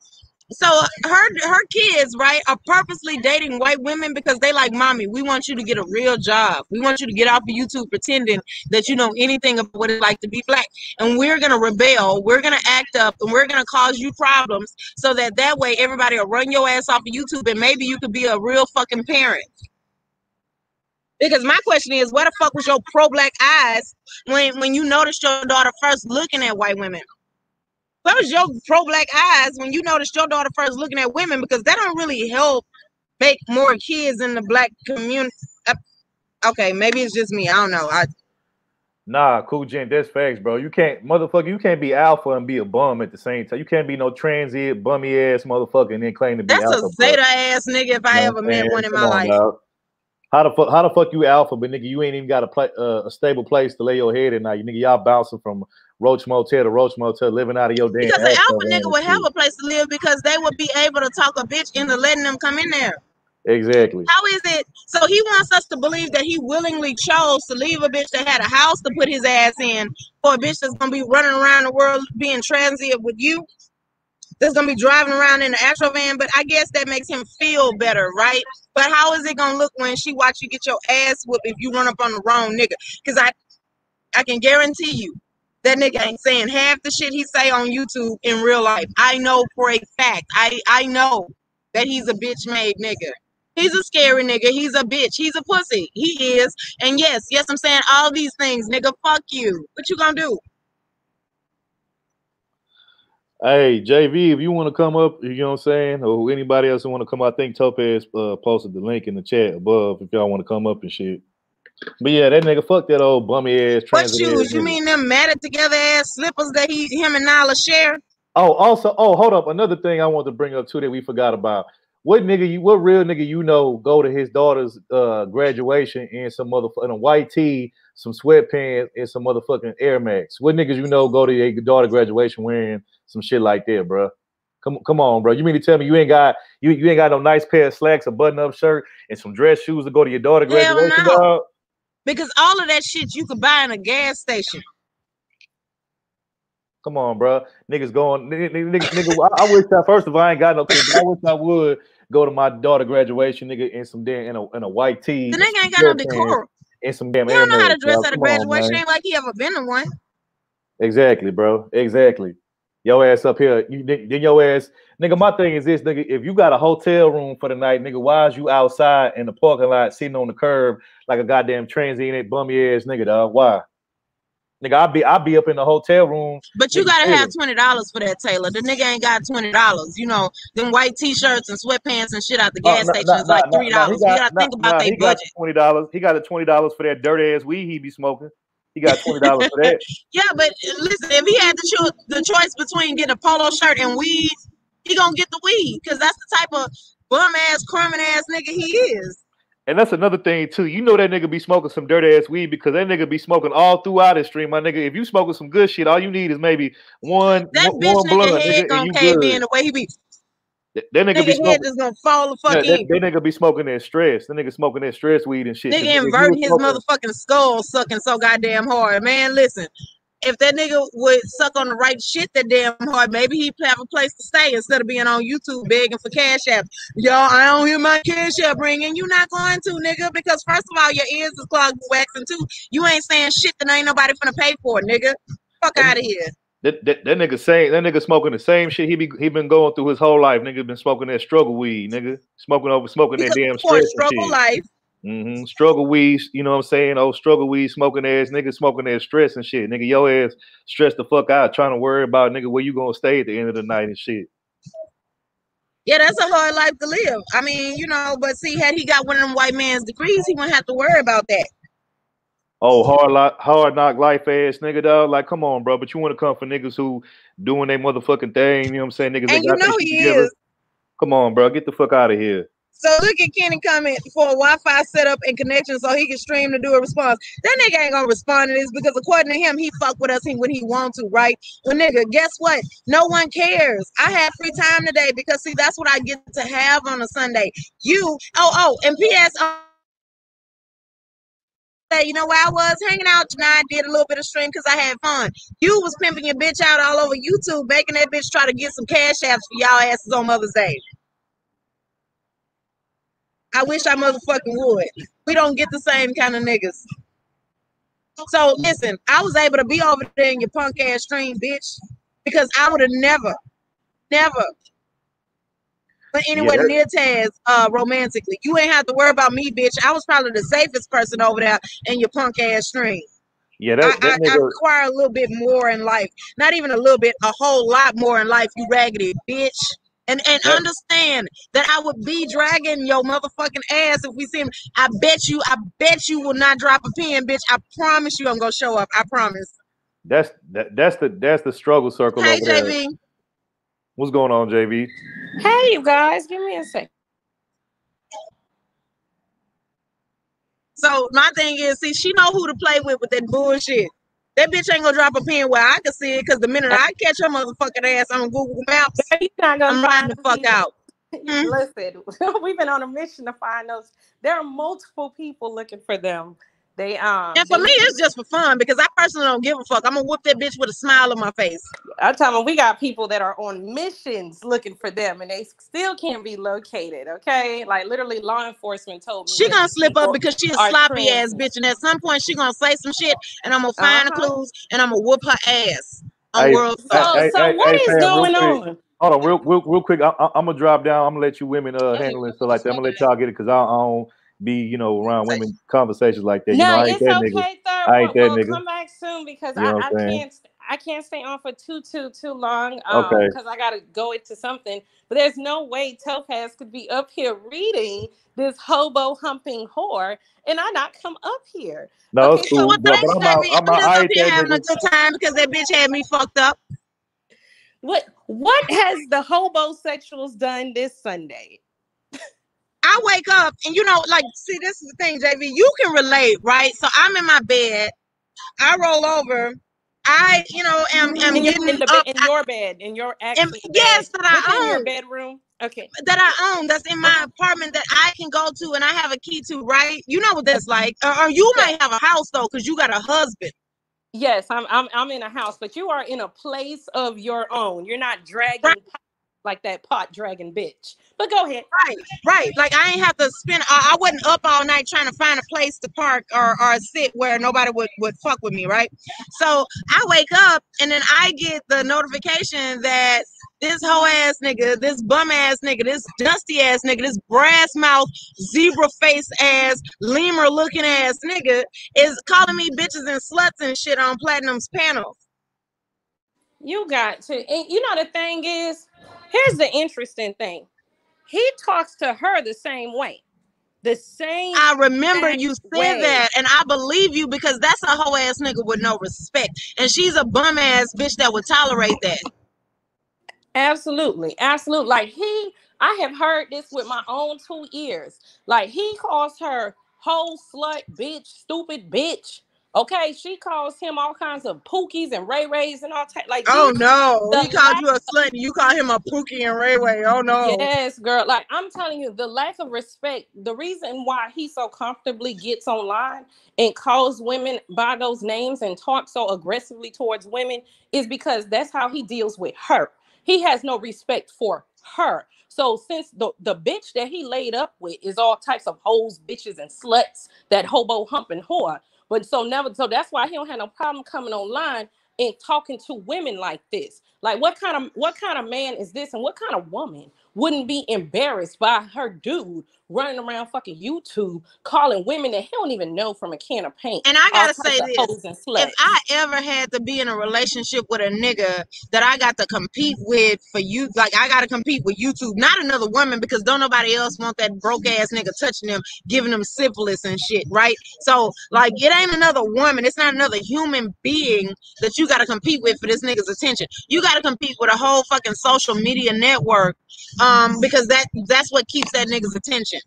so her kids, right, are purposely dating white women because they like, mommy, we want you to get a real job. We want you to get off of YouTube pretending that you know anything about what it's like to be black. And we're going to rebel. We're going to act up and we're going to cause you problems so that way everybody will run your ass off of YouTube and maybe you could be a real fucking parent. Because my question is, where the fuck was your pro-black eyes when you noticed your daughter first looking at white women? Where was your pro-black eyes when you noticed your daughter first looking at women? Because that don't really help make more kids in the black community. Okay, maybe it's just me. I don't know. Nah, cool, gent. That's facts, bro. You can't, motherfucker. You can't be alpha and be a bum at the same time. You can't be no transient, bummy ass motherfucker and then claim to be That's a alpha, bro. Zeta ass nigga if I ever met one in my life. Dog. How the fuck you alpha, but nigga, you ain't even got a stable place to lay your head at night. Nigga, y'all bouncing from Roach Motel to Roach Motel, living out of your damn. Because the alpha nigga would have a place to live because they would be able to talk a bitch into letting them come in there. Exactly. How is it? So he wants us to believe that he willingly chose to leave a bitch that had a house to put his ass in for a bitch that's gonna be running around the world being transient with you, that's gonna be driving around in the Astro van. But I guess that makes him feel better, right? But how is it gonna look when she watch you get your ass whooped if you run up on the wrong nigga? Because I can guarantee you that nigga ain't saying half the shit he say on YouTube in real life. I know for a fact. I know that he's a bitch made nigga. He's a scary nigga. He's a bitch. He's a pussy. He is. And yes, I'm saying all these things, nigga. Fuck you. What you gonna do? Hey, JV, if you want to come up, you know what I'm saying, or anybody else who want to come up, I think Topaz posted the link in the chat above if y'all want to come up and shit. But yeah, that nigga, fuck that old bummy ass. What shoes? You mean them matted together ass slippers that him and Nala share? Oh, also, hold up. Another thing I want to bring up too that we forgot about. What real nigga you know go to his daughter's graduation in some in a white tee, some sweatpants, and some motherfucking Air Max? What niggas you know go to your daughter graduation wearing some shit like that, bro? Come on, bro. You mean to tell me you ain't got no nice pair of slacks, a button-up shirt, and some dress shoes to go to your daughter graduation? Hell no. Dog? Because all of that shit you could buy in a gas station. Come on, bro. Niggas going. Nigga, I wish that first of all I ain't got no kids. I wish I would go to my daughter graduation, nigga, in some damn in a white tee. The nigga ain't got no decor. And some damn. He don't know how to dress at a graduation. Ain't like he ever been to one. Exactly, bro. Exactly. Your ass up here. Then your ass, nigga. My thing is this, nigga. If you got a hotel room for the night, nigga, why is you outside in the parking lot sitting on the curb like a goddamn transient bummy ass nigga, dog? Why? Nigga, I'll be up in the hotel room. But you gotta have $20 for that, Taylor. The nigga ain't got $20. You know, them white t-shirts and sweatpants and shit out the gas station is like $3. You gotta think about their budget. $20. He got the $20 for that dirty ass weed he be smoking. He got $20 for that. Yeah, but listen, if he had the choice between getting a polo shirt and weed, he gonna get the weed because that's the type of bum ass, crummin' ass nigga he is. And that's another thing too. You know that nigga be smoking some dirty ass weed because that nigga be smoking all throughout his stream, my nigga. If you smoking some good shit, all you need is maybe one bitch blunt, head gonna cave in the way he be. That nigga be smoking. Head just gonna fall the fuck in. That nigga be smoking that stress. That nigga smoking that stress weed and shit. Nigga inverting his motherfucking skull, sucking so goddamn hard. Man, listen. If that nigga would suck on the right shit that damn hard, maybe he'd have a place to stay instead of being on YouTube begging for cash apps. Y'all, I don't hear my cash app ringing. You not going to, nigga, because first of all, your ears is clogged with wax, and two, you ain't saying shit that ain't nobody finna pay for, nigga. Fuck out of here. That nigga smoking the same shit he been going through his whole life. Nigga been smoking that struggle weed, nigga. Smoking that damn stress struggle life. Struggle weed, you know what I'm saying? Oh, struggle weed, smoking ass, nigga, smoking that stress and shit. Nigga, your ass stressed the fuck out trying to worry about, nigga, where you gonna stay at the end of the night and shit. Yeah, that's a hard life to live. I mean, you know, but see, had he got one of them white man's degrees, he wouldn't have to worry about that. Oh, hard knock life ass nigga, dog. Like, come on, bro. But you want to come for niggas who doing their motherfucking thing, you know what I'm saying? Niggas, and you know he is. Come on, bro. Get the fuck out of here. So look at Kenny coming for a Wi-Fi setup and connection so he can stream to do a response. That nigga ain't gonna respond to this because according to him, he fuck with us when he want to, right? Well, nigga, guess what? No one cares. I had free time today because see, that's what I get to have on a Sunday. And P.S. You know where I was hanging out tonight, did a little bit of stream because I had fun. You was pimping your bitch out all over YouTube, making that bitch try to get some cash apps for y'all asses on Mother's Day. I wish I motherfucking would. We don't get the same kind of niggas. So listen, I was able to be over there in your punk ass stream, bitch, because I would have never anywhere near Taz romantically. You ain't have to worry about me, bitch. I was probably the safest person over there in your punk ass stream. Yeah, that I nigga require a little bit more in life. Not even a little bit, a whole lot more in life, you raggedy bitch. And that, understand that I would be dragging your motherfucking ass if we see him. I bet you will not drop a pin, bitch. I promise you I'm gonna show up. I promise. that's the struggle circle Hey, over there. JV. What's going on, JV? Hey, you guys, give me a sec. So my thing is, see, she know who to play with that bullshit. That bitch ain't gonna drop a pin where I can see it, because the minute I catch her motherfucking ass on Google Maps, You're not gonna I'm find riding the fuck out. Listen, we've been on a mission to find those. There are multiple people looking for them. And for me, it's just for fun, because I personally don't give a fuck. I'm gonna whoop that bitch with a smile on my face. I'm telling you, we got people that are on missions looking for them, and they still can't be located. Okay, like literally, law enforcement told me she gonna slip up because she a sloppy ass bitch, and at some point she gonna say some shit, and I'm gonna find the clues, and I'm gonna whoop her ass on World Star. So what is going on? Hold on, real quick. I'm gonna drop down. I'm gonna let you women handle it and stuff like that. I'm gonna let y'all get it, because I don't be around women conversations like that. No, I ain't it's that okay. nigga. Third, I ain't that we'll nigga. come back soon, because You know what I'm I can't stay on for too long. Okay. Because I gotta go into something. But there's no way Topaz could be up here reading this hobo humping whore and I not come up here. No, okay, it's cool. So but thanks, I'm baby. out. I'm just I up ain't here that having nigga. a good time because that bitch had me fucked up. What has the hobosexuals done this Sunday? I wake up and see, this is the thing, JV. You can relate, right? So I'm in my bed. I roll over. I, am getting up. In your bed, in your actual bed. Yes, that I within own. your bedroom. Okay. That I own. That's in my apartment that I can go to and I have a key to, right? You know what that's like. Or you might have a house though, because you got a husband. Yes, I'm in a house, but you are in a place of your own. You're not dragging like that pot dragging bitch. But go ahead. Right. Like I ain't have to spend. I wasn't up all night trying to find a place to park or sit where nobody would fuck with me. Right. So I wake up and then I get the notification that this hoe ass nigga, this bum ass nigga, this dusty ass nigga, this brass mouth, zebra face ass, lemur looking ass nigga is calling me bitches and sluts and shit on Platinum's panels. You got to, and the thing is, here's the interesting thing. He talks to her the same way. The same. I remember you said that, and I believe you, because that's a hoe ass nigga with no respect, and she's a bum ass bitch that would tolerate that. Absolutely. Like I have heard this with my own 2 ears. Like he calls her hoe, slut, bitch, stupid bitch. Okay, she calls him all kinds of pookies and ray-rays and all type. Like, oh no, he called you a slut and you call him a pookie and ray-ray. Oh no. Yes, girl. Like I'm telling you, the lack of respect. The reason why he so comfortably gets online and calls women by those names and talks so aggressively towards women is because that's how he deals with her. He has no respect for her. So since the bitch that he laid up with is all types of hoes, bitches, and sluts, that hobo humping whore. But so that's why he don't have no problem coming online and talking to women like this. Like what kind of man is this, and what kind of woman wouldn't be embarrassed by her dude running around fucking YouTube calling women that he don't even know from a can of paint? And I gotta say this: if I ever had to be in a relationship with a nigga that I got to compete with for you, like I gotta compete with YouTube, not another woman, because don't nobody else want that broke ass nigga touching them, giving them syphilis and shit, right? So like it ain't another woman, it's not another human being that you gotta compete with for this nigga's attention. You gotta compete with a whole fucking social media network, because that's what keeps that nigga's attention.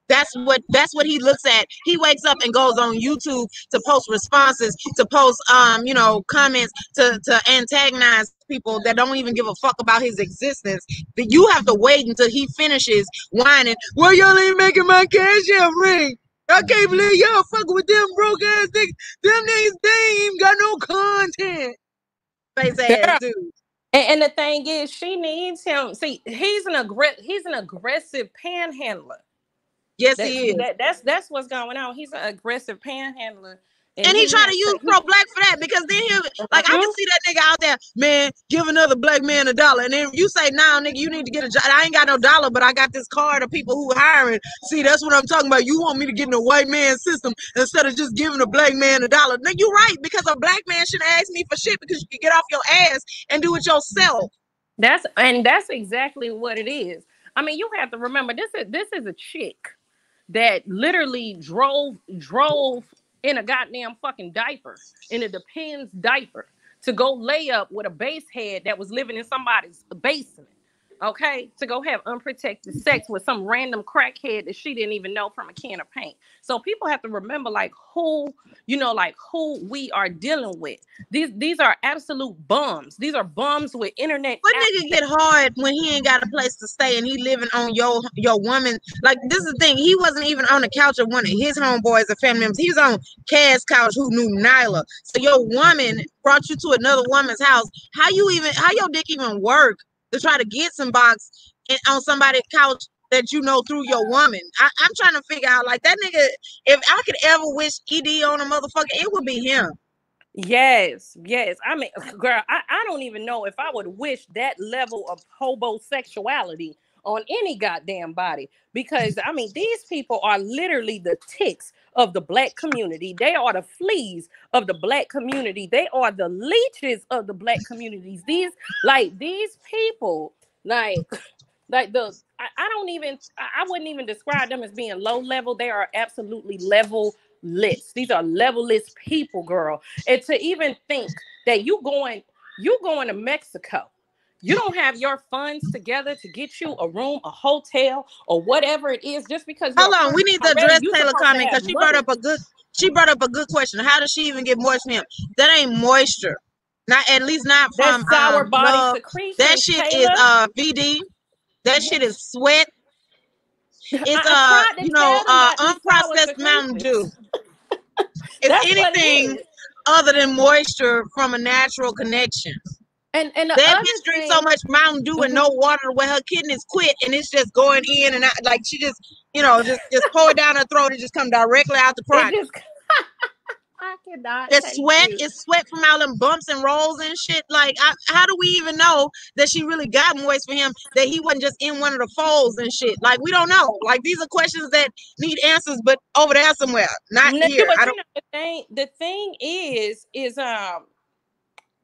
That's what he looks at. He wakes up and goes on YouTube to post responses, to post comments, to antagonize people that don't even give a fuck about his existence. But you have to wait until he finishes whining. Well, y'all ain't making my cash out ring. I can't believe y'all fucking with them broke ass niggas. Them niggas, they ain't even got no content. Face ass dude. And the thing is, she needs him. See, he's an aggressive panhandler. Yes, he is. That's what's going on. He's an aggressive panhandler, And he try to use pro-black for that, because then he, like, I can see that nigga out there, man, give another black man $1. And then you say, nah, nigga, you need to get a job. I ain't got no dollar, but I got this card of people who hiring. See, that's what I'm talking about. You want me to get in a white man system instead of just giving a black man $1. Now, you're right, because a black man shouldn't ask me for shit, because you can get off your ass and do it yourself. That's exactly what it is. I mean, you have to remember, this is a chick that literally drove in a goddamn fucking diaper, in a Depends diaper, to go lay up with a base head that was living in somebody's basement, okay, to go have unprotected sex with some random crackhead that she didn't even know from a can of paint. So people have to remember, like, who we are dealing with. These are absolute bums. These are bums with internet. What nigga get hard when he ain't got a place to stay and he living on your woman? Like, this is the thing. He wasn't even on the couch of one of his homeboys or family members. He was on Kaz's couch, who knew Nyla. So your woman brought you to another woman's house. How your dick even work to try to get some box on somebody's couch that you know through your woman? I'm trying to figure out, like, that nigga, if I could ever wish ED on a motherfucker, it would be him. Yes. I mean, girl, I don't even know if I would wish that level of homosexuality on any goddamn body, because I mean, these people are literally the ticks of the black community. They are the fleas of the black community. They are the leeches of the black communities. These people, I wouldn't even describe them as being low level. They are absolutely level-less. These are level-less people, girl. And to even think that you going to Mexico, you don't have your funds together to get you a room, a hotel, or whatever it is, just because. Hold on, we need to address Taylor comment, because she brought up a good question. How does she even get moist from him? That ain't moisture. Not, at least not from sour body secretion. That shit Taylor. is VD. That shit is sweat. It's unprocessed Mountain Dew. It's anything other than moisture from a natural connection. And that bitch drinks so much Mountain Dew and no water where her kidneys quit, and it's just going in and out. Like, she just, just pour it down her throat and just come directly out the crotch. I cannot. It's sweat. It's sweat from all them bumps and rolls and shit. Like, how do we even know that she really got moist for him? That he wasn't just in one of the folds and shit. Like, we don't know. Like, these are questions that need answers, but over there somewhere, not here. The thing is,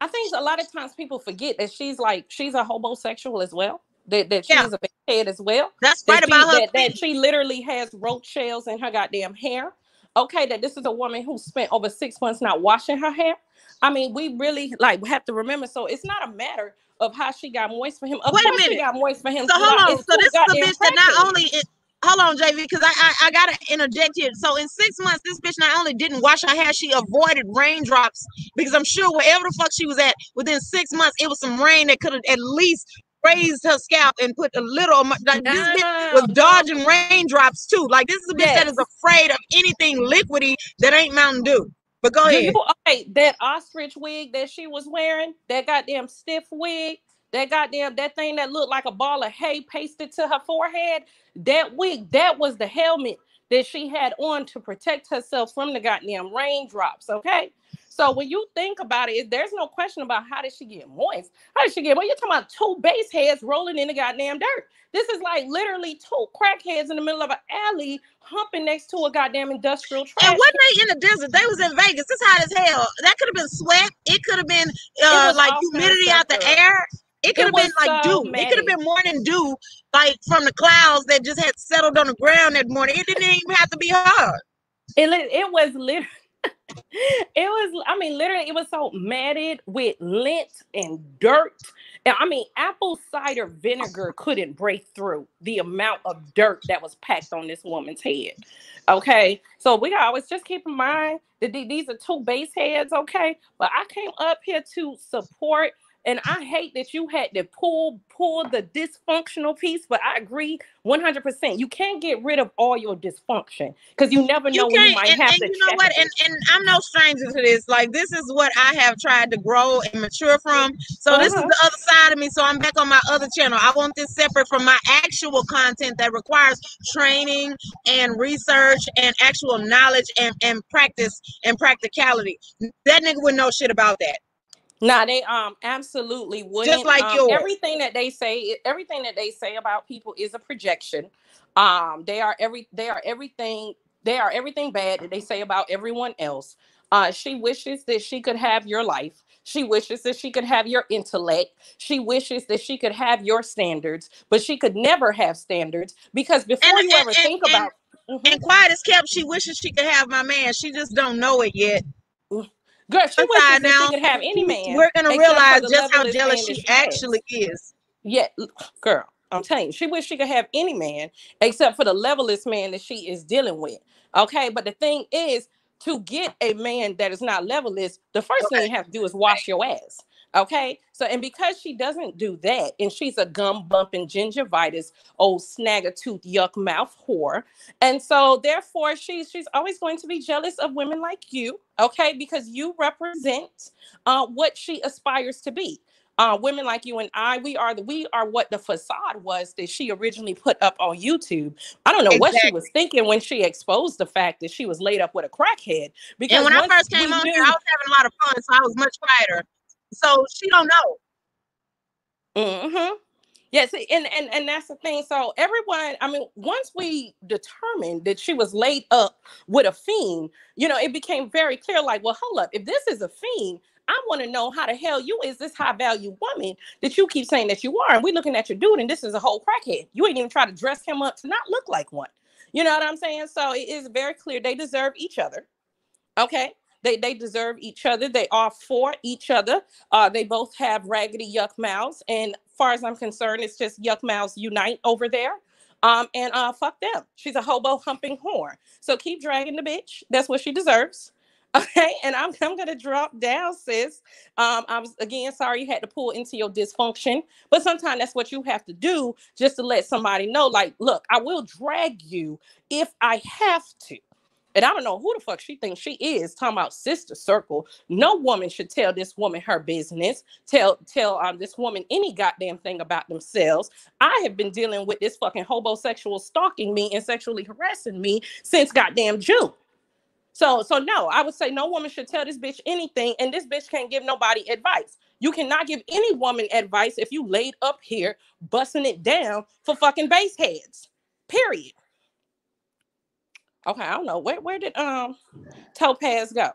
I think a lot of times people forget that she's a homosexual as well. That she's a big head as well. That's right about her. That she literally has roach shells in her goddamn hair. Okay, that this is a woman who spent over 6 months not washing her hair. I mean, we really have to remember. So it's not a matter of how she got moist for him. Wait a minute. She got moist for him. So hold on. So this is a bitch that not only hold on, JV, because I gotta interject here. So in 6 months, this bitch not only didn't wash her hair, she avoided raindrops, because I'm sure wherever the fuck she was at, within 6 months, it was some rain that could have at least raised her scalp and put a little. Like, this bitch was dodging raindrops too. Like, this is a bitch that is afraid of anything liquidy that ain't Mountain Dew. But go ahead. That ostrich wig that she was wearing, that goddamn stiff wig, that thing that looked like a ball of hay pasted to her forehead, that wig, that was the helmet that she had on to protect herself from the goddamn raindrops, okay? So when you think about it, there's no question about how did she get moist. How did she get moist? You're talking about two base heads rolling in the goddamn dirt. This is like literally two crackheads in the middle of an alley humping next to a goddamn industrial trash. And wasn't they in the desert? They was in Vegas. It's hot as hell. That could have been sweat. It could have been like humidity out the air. It could have been like dew. It could have been morning dew, like from the clouds that just had settled on the ground that morning. It didn't even have to be her. It was literally. Literally, it was so matted with lint and dirt. I mean, apple cider vinegar couldn't break through the amount of dirt that was packed on this woman's head. Okay, so we always just keep in mind that these are two base heads. Okay, but I came up here to support And I hate that you had to pull the dysfunctional piece, but I agree 100%. You can't get rid of all your dysfunction because you never You know when you can't, might have and to you know check a what? bitch. And I'm no stranger to this. Like, this is what I have tried to grow and mature from. So this is the other side of me. So I'm back on my other channel. I want this separate from my actual content that requires training and research and actual knowledge and practice and practicality. That nigga wouldn't know shit about that. Nah, they absolutely wouldn't. Just like yours. Everything that they say about people is a projection. They are everything bad that they say about everyone else. She wishes that she could have your life. She wishes that she could have your intellect. She wishes that she could have your standards, but she could never have standards because before you ever think about. And quiet as kept, she wishes she could have my man. She just don't know it yet. Girl, she wishes that she could have any man. We're gonna realize just how levelist jealous man she that actually is. Yeah, girl, I'm telling you, she wishes she could have any man except for the levelist man that she is dealing with. Okay, but the thing is, to get a man that is not levelist, the first thing you have to do is wash your ass. Okay, so and because she doesn't do that, and she's a gum bumping gingivitis, old snagger tooth yuck mouth whore, and so therefore she's always going to be jealous of women like you. Okay, because you represent what she aspires to be. Women like you and I, we are what the facade was that she originally put up on YouTube. I don't know what she was thinking when she exposed the fact that she was laid up with a crackhead. Because and when I first came on here, I was having a lot of fun, so I was much quieter. So she don't know. Mm-hmm. Yeah, see, and that's the thing. So everyone, I mean, once we determined that she was laid up with a fiend, it became very clear, like, well, hold up, if this is a fiend, I want to know how the hell you is this high value woman that you keep saying that you are. And we're looking at your dude, and this is a whole crackhead. You ain't even try to dress him up to not look like one. You know what I'm saying? So it is very clear they deserve each other. Okay. They deserve each other. They are for each other. They both have raggedy yuck mouths. And far as I'm concerned, it's just yuck mouths unite over there. And fuck them. She's a hobo humping whore. So keep dragging the bitch. That's what she deserves. Okay, and I'm gonna drop down, sis. I was again sorry you had to pull into your dysfunction, but sometimes that's what you have to do just to let somebody know, like, look, I will drag you if I have to. And I don't know who the fuck she thinks she is, talking about sister circle. No woman should tell this woman her business, tell this woman any goddamn thing about themselves. I have been dealing with this fucking homosexual stalking me and sexually harassing me since goddamn June. So no, I would say no woman should tell this bitch anything, and this bitch can't give nobody advice. You cannot give any woman advice if you laid up here busting it down for fucking base heads. Period. Okay, I don't know. Where did Topaz go?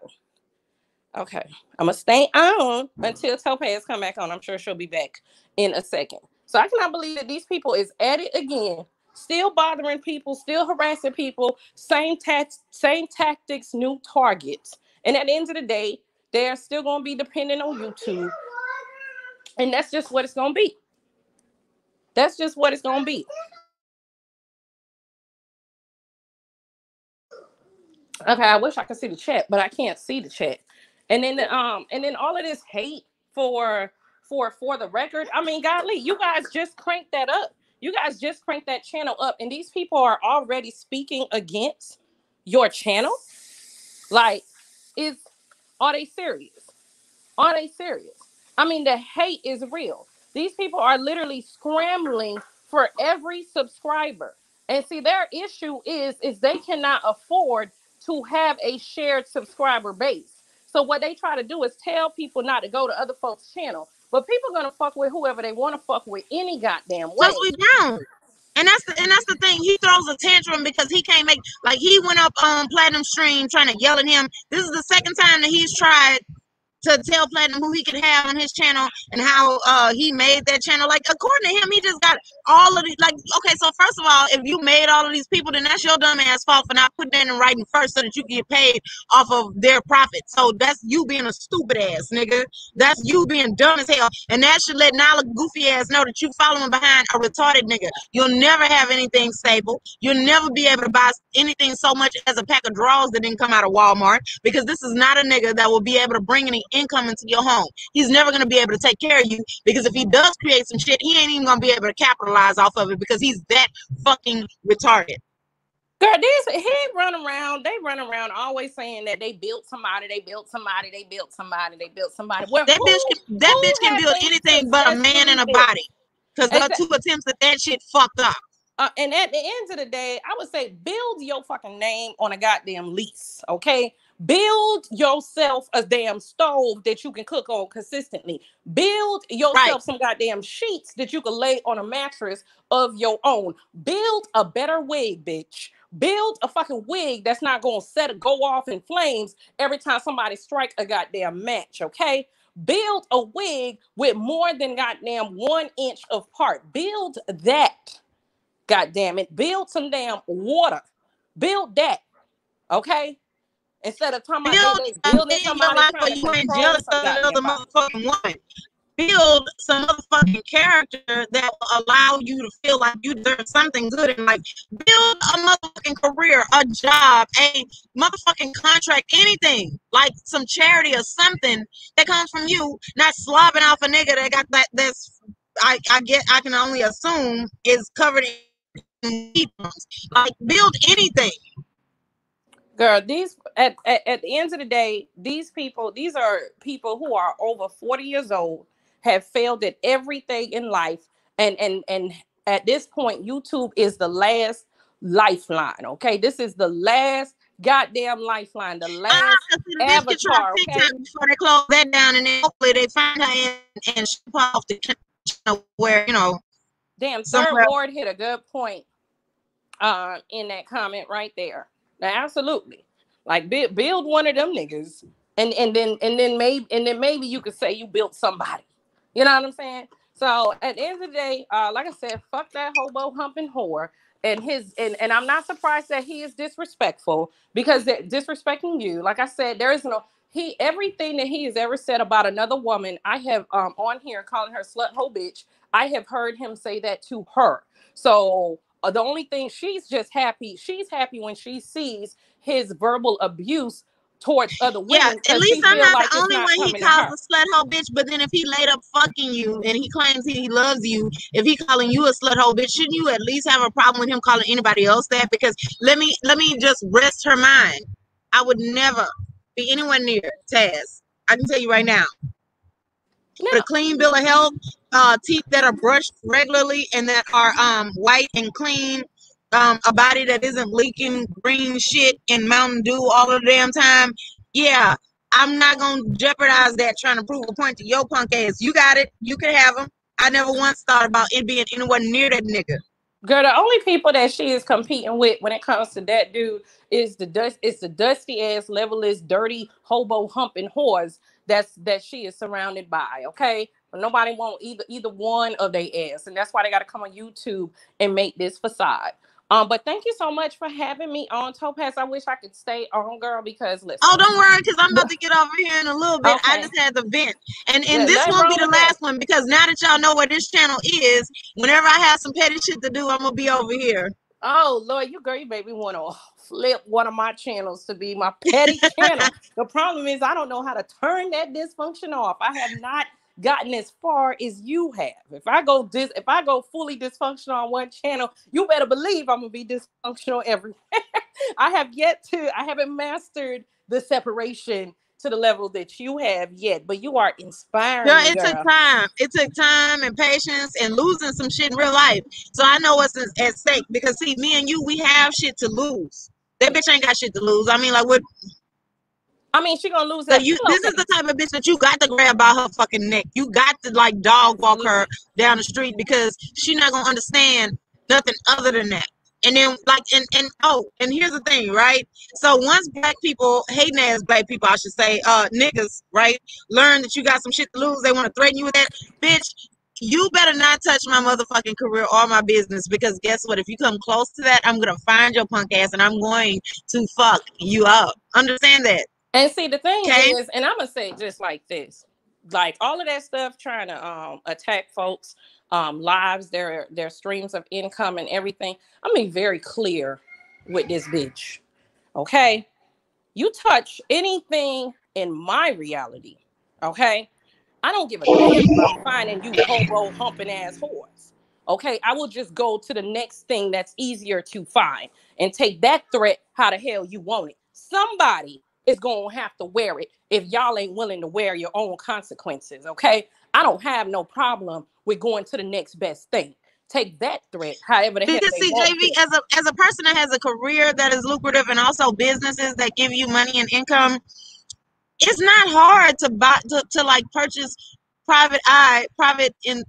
Okay, I'm gonna stay on until Topaz come back on. I'm sure she'll be back in a second. So I cannot believe that these people is at it again. Still bothering people, still harassing people, same tactics, new targets. And at the end of the day, they're still going to be dependent on YouTube. And that's just what it's going to be. That's just what it's going to be. Okay, I wish I could see the chat, but I can't see the chat. And then all of this hate for the record. I mean, golly, you guys just cranked that up. You guys just cranked that channel up, and these people are already speaking against your channel. Like, are they serious? Are they serious? I mean, the hate is real. These people are literally scrambling for every subscriber. And see, their issue is they cannot afford to have a shared subscriber base. So what they try to do is tell people not to go to other folks' channel. But people are gonna fuck with whoever they want to fuck with any goddamn way. Because we don't. And that's the thing. He throws a tantrum because he can't make, like, he went up on Platinum Stream trying to yell at him. This is the second time that he's tried to tell Platinum who he could have on his channel and how he made that channel. Like, according to him, he just got all of these. Like, okay, so first of all, if you made all of these people, then that's your dumb ass fault for not putting that in writing first so that you can get paid off of their profit. So that's you being a stupid ass nigga. That's you being dumb as hell. And that should let Nala goofy ass know that you following behind a retarded nigga. You'll never have anything stable. You'll never be able to buy anything so much as a pack of drawers that didn't come out of Walmart, because this is not a nigga that will be able to bring any income into your home. He's never going to be able to take care of you because if he does create some shit, he ain't even going to be able to capitalize off of it because he's that fucking retarded. Girl, they run around always saying that they built somebody. Well, that bitch can build anything but a man and a body because the two attempts at that shit fucked up. And at the end of the day, I would say build your fucking name on a goddamn lease, okay? Build yourself a damn stove that you can cook on consistently. Build yourself some goddamn sheets that you can lay on a mattress of your own. Build a better wig, bitch. Build a fucking wig that's not going to go off in flames every time somebody strike a goddamn match, okay? Build a wig with more than goddamn 1 inch of part. Build that. God damn it. Build some damn water. Build that. Okay? Instead of talking about building somebody trying to control some goddamn motherfucking woman. Build some motherfucking character that will allow you to feel like you deserve something good in life. Build a motherfucking career, a job, a motherfucking contract, anything. Like some charity or something that comes from you, not slobbing off a nigga that got that's I can only assume is covered in like build anything. Girl, these at the end of the day, these are people who are over 40 years old, have failed at everything in life, and at this point, YouTube is the last lifeline. Okay, this is the last goddamn lifeline, the last avatar. Okay, before they close that down, and then hopefully they find her and ship off the where Damn, Third Ward hit a good point in that comment right there. Now, absolutely, like build one of them niggas, and then maybe you could say you built somebody. You know what I'm saying? So at the end of the day, like I said, fuck that hobo humping whore and I'm not surprised that he is disrespectful because they're disrespecting you. Like I said, there is no everything that he has ever said about another woman, I have on here calling her slut hoe bitch. I have heard him say that to her. So the only thing she's happy when she sees his verbal abuse towards other women. Yeah, at least I'm not the only one he calls a slut hoe bitch. But then if he laid up fucking you and he claims he loves you, if he calling you a slut hoe bitch, shouldn't you at least have a problem with him calling anybody else that? Because let me just rest her mind. I would never be anywhere near Taz. I can tell you right now. No. With a clean bill of health, teeth that are brushed regularly and that are white and clean, a body that isn't leaking green shit and Mountain Dew all the damn time. Yeah, I'm not gonna jeopardize that trying to prove a point to your punk ass. You got it. You can have him. I never once thought about it being anywhere near that nigga. Girl, the only people that she is competing with when it comes to that dude is the dusty ass, leveless, dirty hobo humping whores that she is surrounded by. Okay, but nobody want either one of their ass, and that's why they got to come on YouTube and make this facade. But thank you so much for having me on, Topaz. I wish I could stay on, girl, because listen. Oh, don't worry, because I'm about to get over here in a little bit. Okay. I just had the vent. And this won't be the last one, because now that y'all know where this channel is, whenever I have some petty shit to do, I'm going to be over here. Oh, Lord, you made me want to flip one of my channels to be my petty channel. The problem is I don't know how to turn that dysfunction off. I have not gotten as far as you have. If I go fully dysfunctional on one channel, you better believe I'm gonna be dysfunctional everywhere. I haven't mastered the separation to the level that you have yet, but you are inspiring. Girl, it took time. It took time and patience and losing some shit in real life. So I know what's at stake because see, me and you, we have shit to lose. That bitch ain't got shit to lose. I mean, like what? I mean, she gonna lose that. So this is the type of bitch that you got to grab by her fucking neck. You got to like dog walk her down the street because she's not gonna understand nothing other than that. And then like and here's the thing, right? So once black people, hating ass black people, I should say, niggas, right, learn that you got some shit to lose, they want to threaten you with that, bitch. You better not touch my motherfucking career or my business because guess what? If you come close to that, I'm gonna find your punk ass and I'm going to fuck you up. Understand that? And see, the thing is, and I'm gonna say it just like this, like all of that stuff trying to attack folks' lives, their streams of income and everything. I'm being very clear with this bitch. Okay, you touch anything in my reality, Okay, I don't give a damn about finding you hobo humping ass whores. Okay, I will just go to the next thing that's easier to find and take that threat how the hell you want it. Somebody is gonna have to wear it if y'all ain't willing to wear your own consequences. Okay, I don't have no problem with going to the next best thing. Take that threat however the hell Because they see, want JV, to. as a person that has a career that is lucrative and also businesses that give you money and income, it's not hard to buy to like purchase private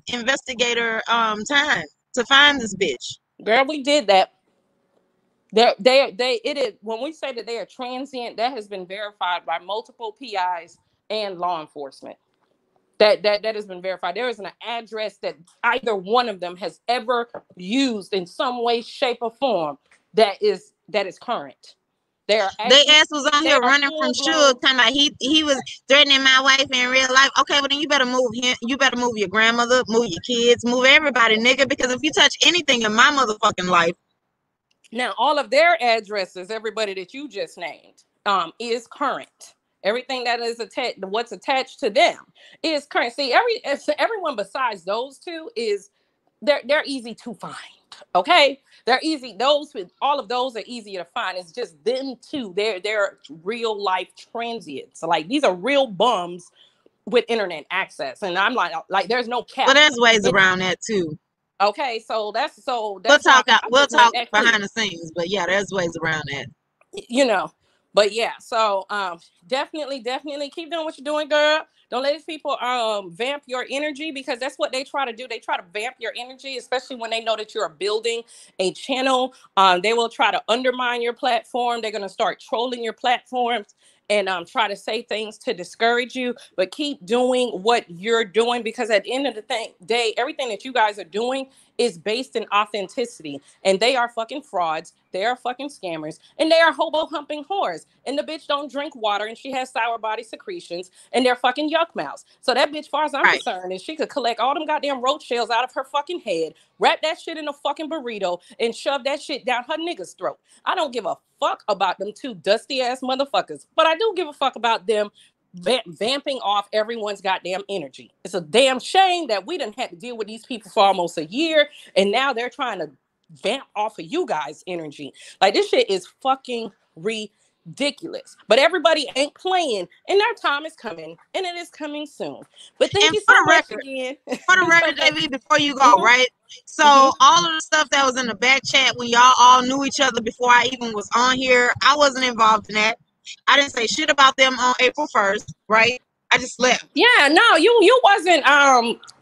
investigator time to find this bitch. Girl, we did that. It is when we say that they are transient, that has been verified by multiple PIs and law enforcement. That has been verified. There is an address that either one of them has ever used in some way, shape, or form that is current. They are They actually ass was on they here are running from full blown. Suge, talking about he was threatening my wife in real life. Okay, well then you better move him. You better move your grandmother, move your kids, move everybody, nigga. Because if you touch anything in my motherfucking life, Now, all of their addresses, everybody that you just named, is current. Everything that is attached, what's attached to them, is current. See, everyone besides those two is they're easy to find. Okay, they're easy. Those with all of those are easier to find. It's just them two. They're real life transients. So like these are real bums with internet access, and I'm like there's no well, cap. there's ways around that too. Okay, so that's why I'm We'll just make talk that clear. behind the scenes, but yeah, there's ways around that. You know, but yeah, so definitely keep doing what you're doing, girl. Don't let these people vamp your energy, because that's what they try to do. They try to vamp your energy, especially when they know that you're building a channel. They will try to undermine your platform. They're going to start trolling your platforms and try to say things to discourage you. But keep doing what you're doing, because at the end of the day, everything that you guys are doing is based in authenticity, and they are fucking frauds. They are fucking scammers, and they are hobo humping whores. And the bitch don't drink water, and she has sour body secretions, and they're fucking yuck mouths. So that bitch, far as I'm Right. concerned, is she could collect all them goddamn roach shells out of her fucking head, wrap that shit in a fucking burrito, and shove that shit down her nigga's throat. I don't give a fuck about them two dusty ass motherfuckers, but I do give a fuck about them vamping off everyone's goddamn energy. It's a damn shame that we didn't have to deal with these people for almost a year, and now they're trying to vamp off of you guys' energy. Like, this shit is fucking ridiculous. But everybody ain't playing, and their time is coming, and it is coming soon. But thank And you for so the much record, again. for the record, JV, before you go, Mhm. right? So all of the stuff that was in the back chat when y'all all knew each other before I even was on here, I wasn't involved in that. I didn't say shit about them on April 1st, right? I just left. Yeah, no, you wasn't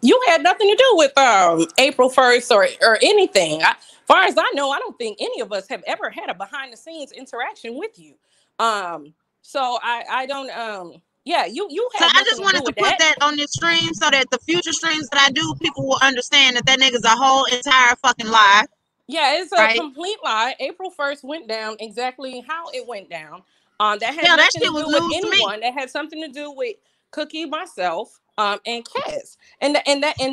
you had nothing to do with April 1st or anything. Far as I know, I don't think any of us have ever had a behind the scenes interaction with you. So I don't yeah, you So had I nothing just to do wanted to with put that. that on this stream so that the future streams that I do, people will understand that nigga's a whole entire fucking lie, Yeah, it's a right? complete lie. April 1st went down exactly how it went down. That had Yeah, that nothing shit to was do with news to me. anyone. That had something to do with Cookie, myself, and Kes. And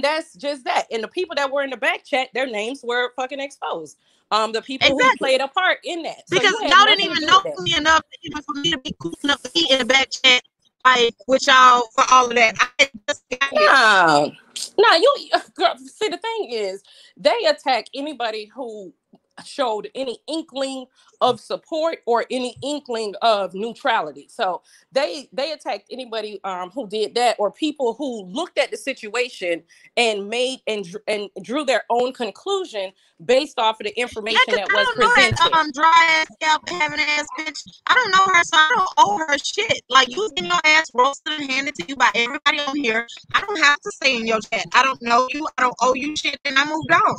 that's just that. And the people that were in the back chat, their names were fucking exposed. The people who Exactly. played a part in that. So Because you had y'all didn't nothing to even do know with that. me enough even for me to be cool enough to be in the back chat like with y'all for all of that. I just got here. No, girl, see, the thing is, they attack anybody who showed any inkling of support or any inkling of neutrality. So they attacked anybody who did that, or people who looked at the situation and made and drew their own conclusion based off of the Yeah, information because that I was don't know presented. that dry ass scalp having ass bitch. I don't know her, so I don't owe her shit. Like, you was getting your ass roasted and handed to you by everybody on here. I don't have to stay in your chat. I don't know you. I don't owe you shit, and I moved on.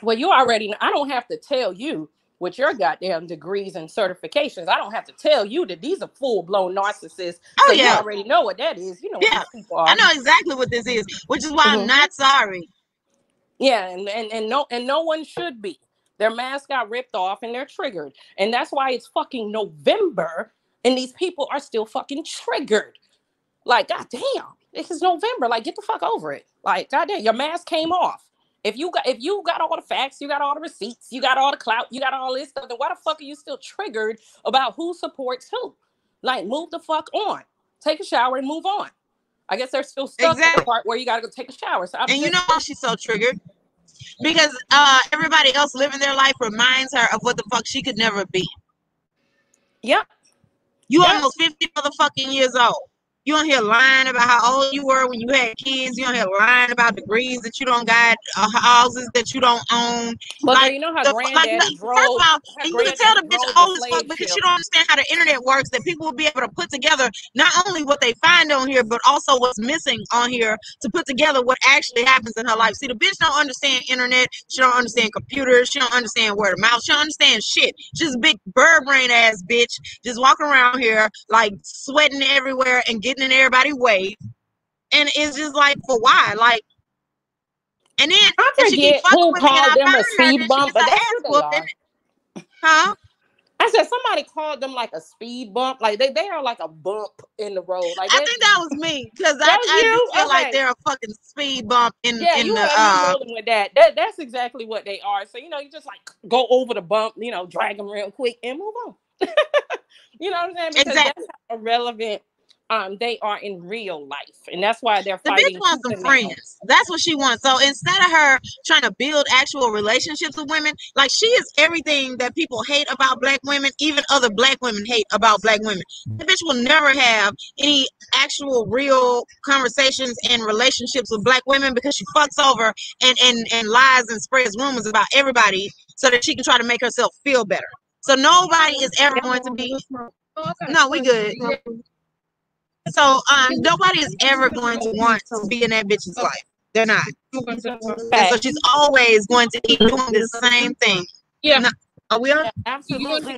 Well, you already, I don't have to tell you with your goddamn degrees and certifications. I don't have to tell you that these are full-blown narcissists. Oh So you yeah, already know what that is. You know what yeah. these people I are. know exactly what this is, which is why I'm Mhm. not sorry. Yeah, and no one should be. Their mask got ripped off and they're triggered. And that's why it's fucking November and these people are still fucking triggered. Like, goddamn, this is November. Like, get the fuck over it. Like, goddamn, your mask came off. If you got all the facts, you got all the receipts, you got all the clout, you got all this stuff, then why the fuck are you still triggered about who supports who? Like, move the fuck on. Take a shower and move on. I guess they're still stuck at the part where you gotta go take a shower. So and you know why she's so triggered? Because everybody else living their life reminds her of what the fuck she could never be. Yep. You almost 50 motherfucking years old. You on here lying about how old you were when you had kids. You on here lying about degrees that you don't got, houses that you don't own. But like, you know how granddaddy drove. First of all, and you can tell the bitch old as fuck because you don't understand how the internet works. That people will be able to put together not only what they find on here, but also what's missing on here to put together what actually happens in her life. See, the bitch don't understand internet. She don't understand computers. She don't understand word of mouth. She don't understand shit. She's a big bird brain ass bitch, just walking around here like sweating everywhere and getting in everybody's way, and it's just like, for why? Like, and then I forget who called them a speed bump, but that's what they are. Huh? I said somebody called them like a speed bump, like they are like a bump in the road. Like I think that was me because I feel like they're a fucking speed bump in you the. Have with that. That's exactly what they are. So you know, you just like go over the bump, you know, drag them real quick and move on. You know what I'm saying? Because that's how irrelevant they are in real life, and that's why they're fighting. The bitch wants some friends. That's what she wants. So instead of her trying to build actual relationships with women, like, she is everything that people hate about black women, even other black women hate about black women. The bitch will never have any actual real conversations and relationships with black women because she fucks over and lies and spreads rumors about everybody so that she can try to make herself feel better. So nobody is ever going to be. No, we good. So nobody is ever going to want to be in that bitch's life. They're not. And so she's always going to keep doing the same thing. Yeah. No, are we on? Yeah, absolutely.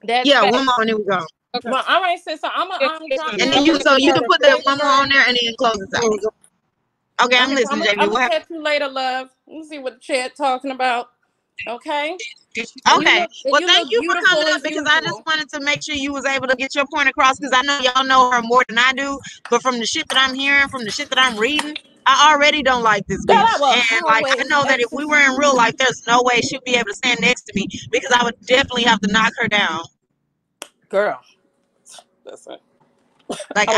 Yeah, one more and then we go. Okay. Well, all right, sis. So I'm gonna and then you can put that one more on there and then close it out. Okay, I'm listening, JB. I'm gonna catch you later, love. Let's see what the chat talking about. Okay. Okay. Well, thank you for coming up because I just wanted to make sure you was able to get your point across because I know y'all know her more than I do. But from the shit that I'm hearing, from the shit that I'm reading, I already don't like this bitch. And like, I know that if we were in real life, there's no way she'd be able to stand next to me because I would definitely have to knock her down. Girl, listen. Like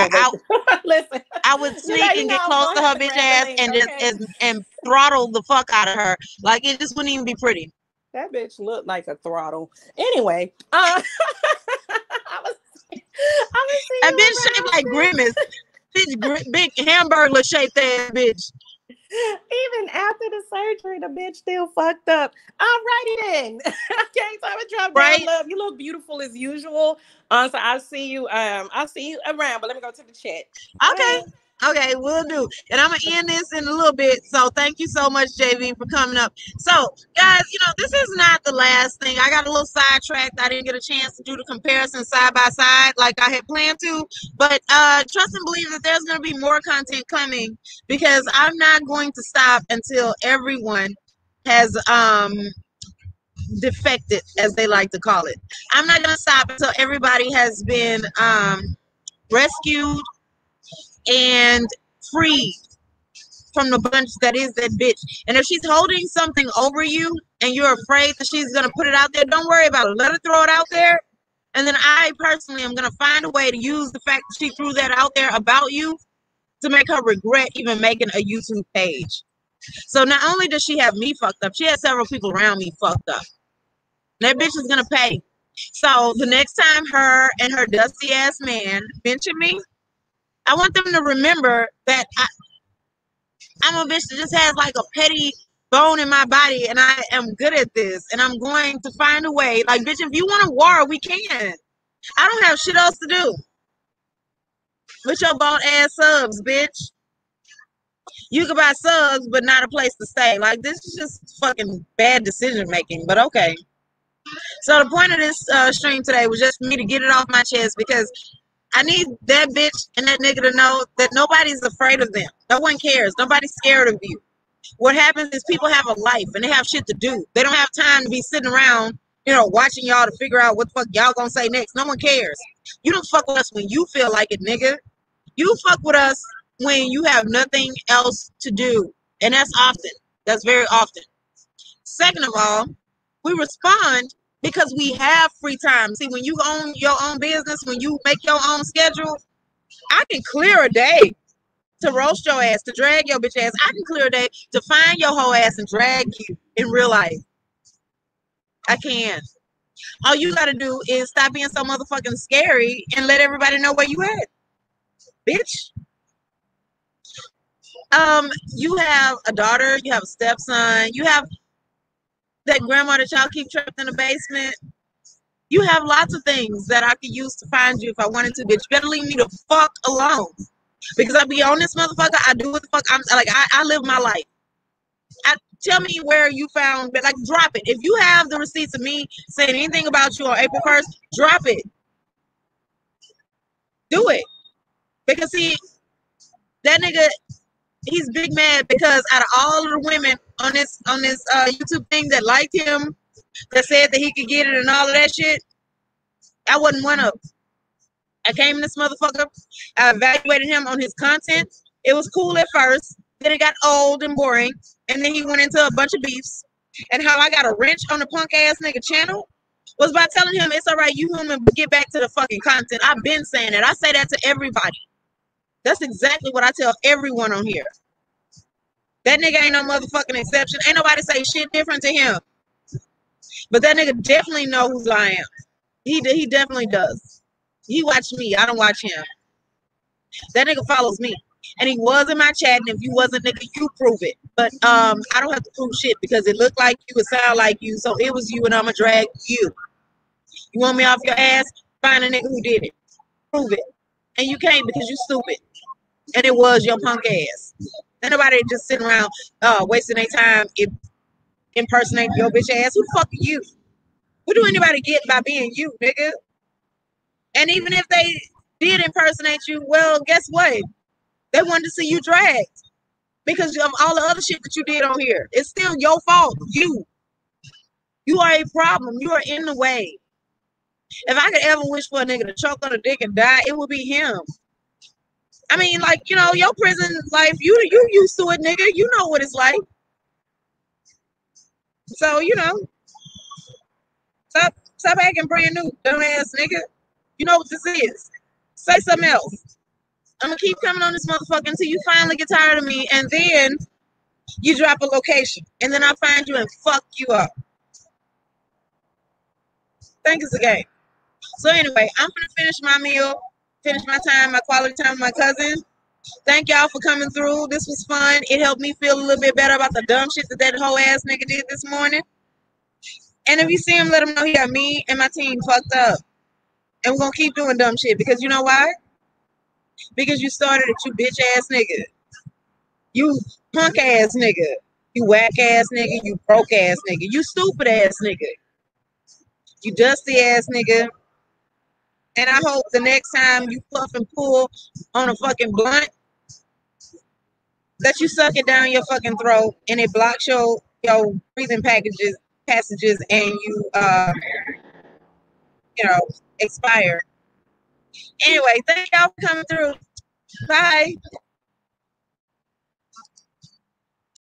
listen. I would sneak and get close to her bitch ass and just and throttle the fuck out of her. Like, it just wouldn't even be pretty. That bitch looked like a throttle. Anyway, I was that bitch shaped like Grimace. Bitch, big hamburger shaped ass bitch. Even after the surgery, the bitch still fucked up. Alrighty then. Okay, so I'm gonna drop down, love. You look beautiful as usual. So I'll see you around. But let me go to the chat. Okay. Okay, we'll do. And I'm going to end this in a little bit. So thank you so much, JV, for coming up. So, guys, this is not the last thing. I got a little sidetracked. I didn't get a chance to do the comparison side by side like I had planned to. But trust and believe that there's going to be more content coming because I'm not going to stop until everyone has defected, as they like to call it. I'm not going to stop until everybody has been rescued and free from the bunch that is that bitch. And if she's holding something over you and you're afraid that she's gonna put it out there, don't worry about it. Let her throw it out there. And then I personally am gonna find a way to use the fact that she threw that out there about you to make her regret even making a YouTube page. So not only does she have me fucked up, she has several people around me fucked up. That bitch is gonna pay. So the next time her and her dusty ass man mention me, I want them to remember that I'm a bitch that just has like a petty bone in my body and I am good at this and I'm going to find a way. Like, bitch, if you want a war, we can. I don't have shit else to do with your bald ass subs, bitch. You can buy subs, but not a place to stay. Like, this is just fucking bad decision making, but okay. So the point of this stream today was just for me to get it off my chest because I need that bitch and that nigga to know that nobody's afraid of them. No one cares. Nobody's scared of you. What happens is people have a life and they have shit to do. They don't have time to be sitting around, watching y'all to figure out what the fuck y'all gonna say next. No one cares. You don't fuck with us when you feel like it, nigga. You fuck with us when you have nothing else to do. And that's often. That's very often. Second of all, we respond because we have free time. See, when you own your own business, when you make your own schedule, I can clear a day to roast your ass, to drag your bitch ass. I can clear a day to find your whole ass and drag you in real life. I can. All you gotta do is stop being so motherfucking scary and let everybody know where you at, bitch. You have a daughter, you have a stepson, you have that grandma that y'all keep trapped in the basement. You have lots of things that I could use to find you if I wanted to, bitch. You better leave me the fuck alone. Because I be on this motherfucker, I do what the fuck I'm like. I live my life. Tell me where you found, but like, drop it. If you have the receipts of me saying anything about you on April 1st, drop it. Do it. Because see, that nigga, he's big mad because out of all of the women on this YouTube thing that liked him, that said that he could get it and all of that shit, I wasn't one of them. I came in this motherfucker, I evaluated him on his content. It was cool at first, then it got old and boring, and then he went into a bunch of beefs. And how I got a wrench on the punk ass nigga channel was by telling him it's all right, you human, but get back to the fucking content. I've been saying it. I say that to everybody. That's exactly what I tell everyone on here. That nigga ain't no motherfucking exception. Ain't nobody say shit different to him. But that nigga definitely knows who I am. He definitely does. He watch me. I don't watch him. That nigga follows me. And he was in my chat, and if you wasn't, nigga, you prove it. But I don't have to prove shit because it looked like you, it sound like you, so it was you, and I'ma drag you. You want me off your ass? Find a nigga who did it. Prove it. And you can't because you stupid. And it was your punk ass. Ain't nobody just sitting around wasting their time impersonating your bitch ass. Who the fuck are you? What do anybody get by being you, nigga? And even if they did impersonate you, well, guess what? They wanted to see you dragged because of all the other shit that you did on here. It's still your fault. You are a problem. You are in the way. If I could ever wish for a nigga to choke on a dick and die, it would be him. I mean, like, you know, your prison life, you used to it, nigga. You know what it's like. So, you know, stop acting brand new, dumbass nigga. You know what this is. Say something else. I'm gonna keep coming on this motherfucker until you finally get tired of me, and then you drop a location, and then I find you and fuck you up. Think it's a game. So anyway, I'm gonna finish my meal, finish my time, my quality time with my cousin. Thank y'all for coming through. This was fun. It helped me feel a little bit better about the dumb shit that whole ass nigga did this morning. And if you see him, let him know he got me and my team fucked up. And we're gonna keep doing dumb shit because you know why? Because you started it, you bitch ass nigga. You punk ass nigga. You whack ass nigga. You broke ass nigga. You stupid ass nigga. You dusty ass nigga. And I hope the next time you puff and pull on a fucking blunt, that you suck it down your fucking throat and it blocks your breathing passages, and you expire. Anyway, thank y'all for coming through. Bye.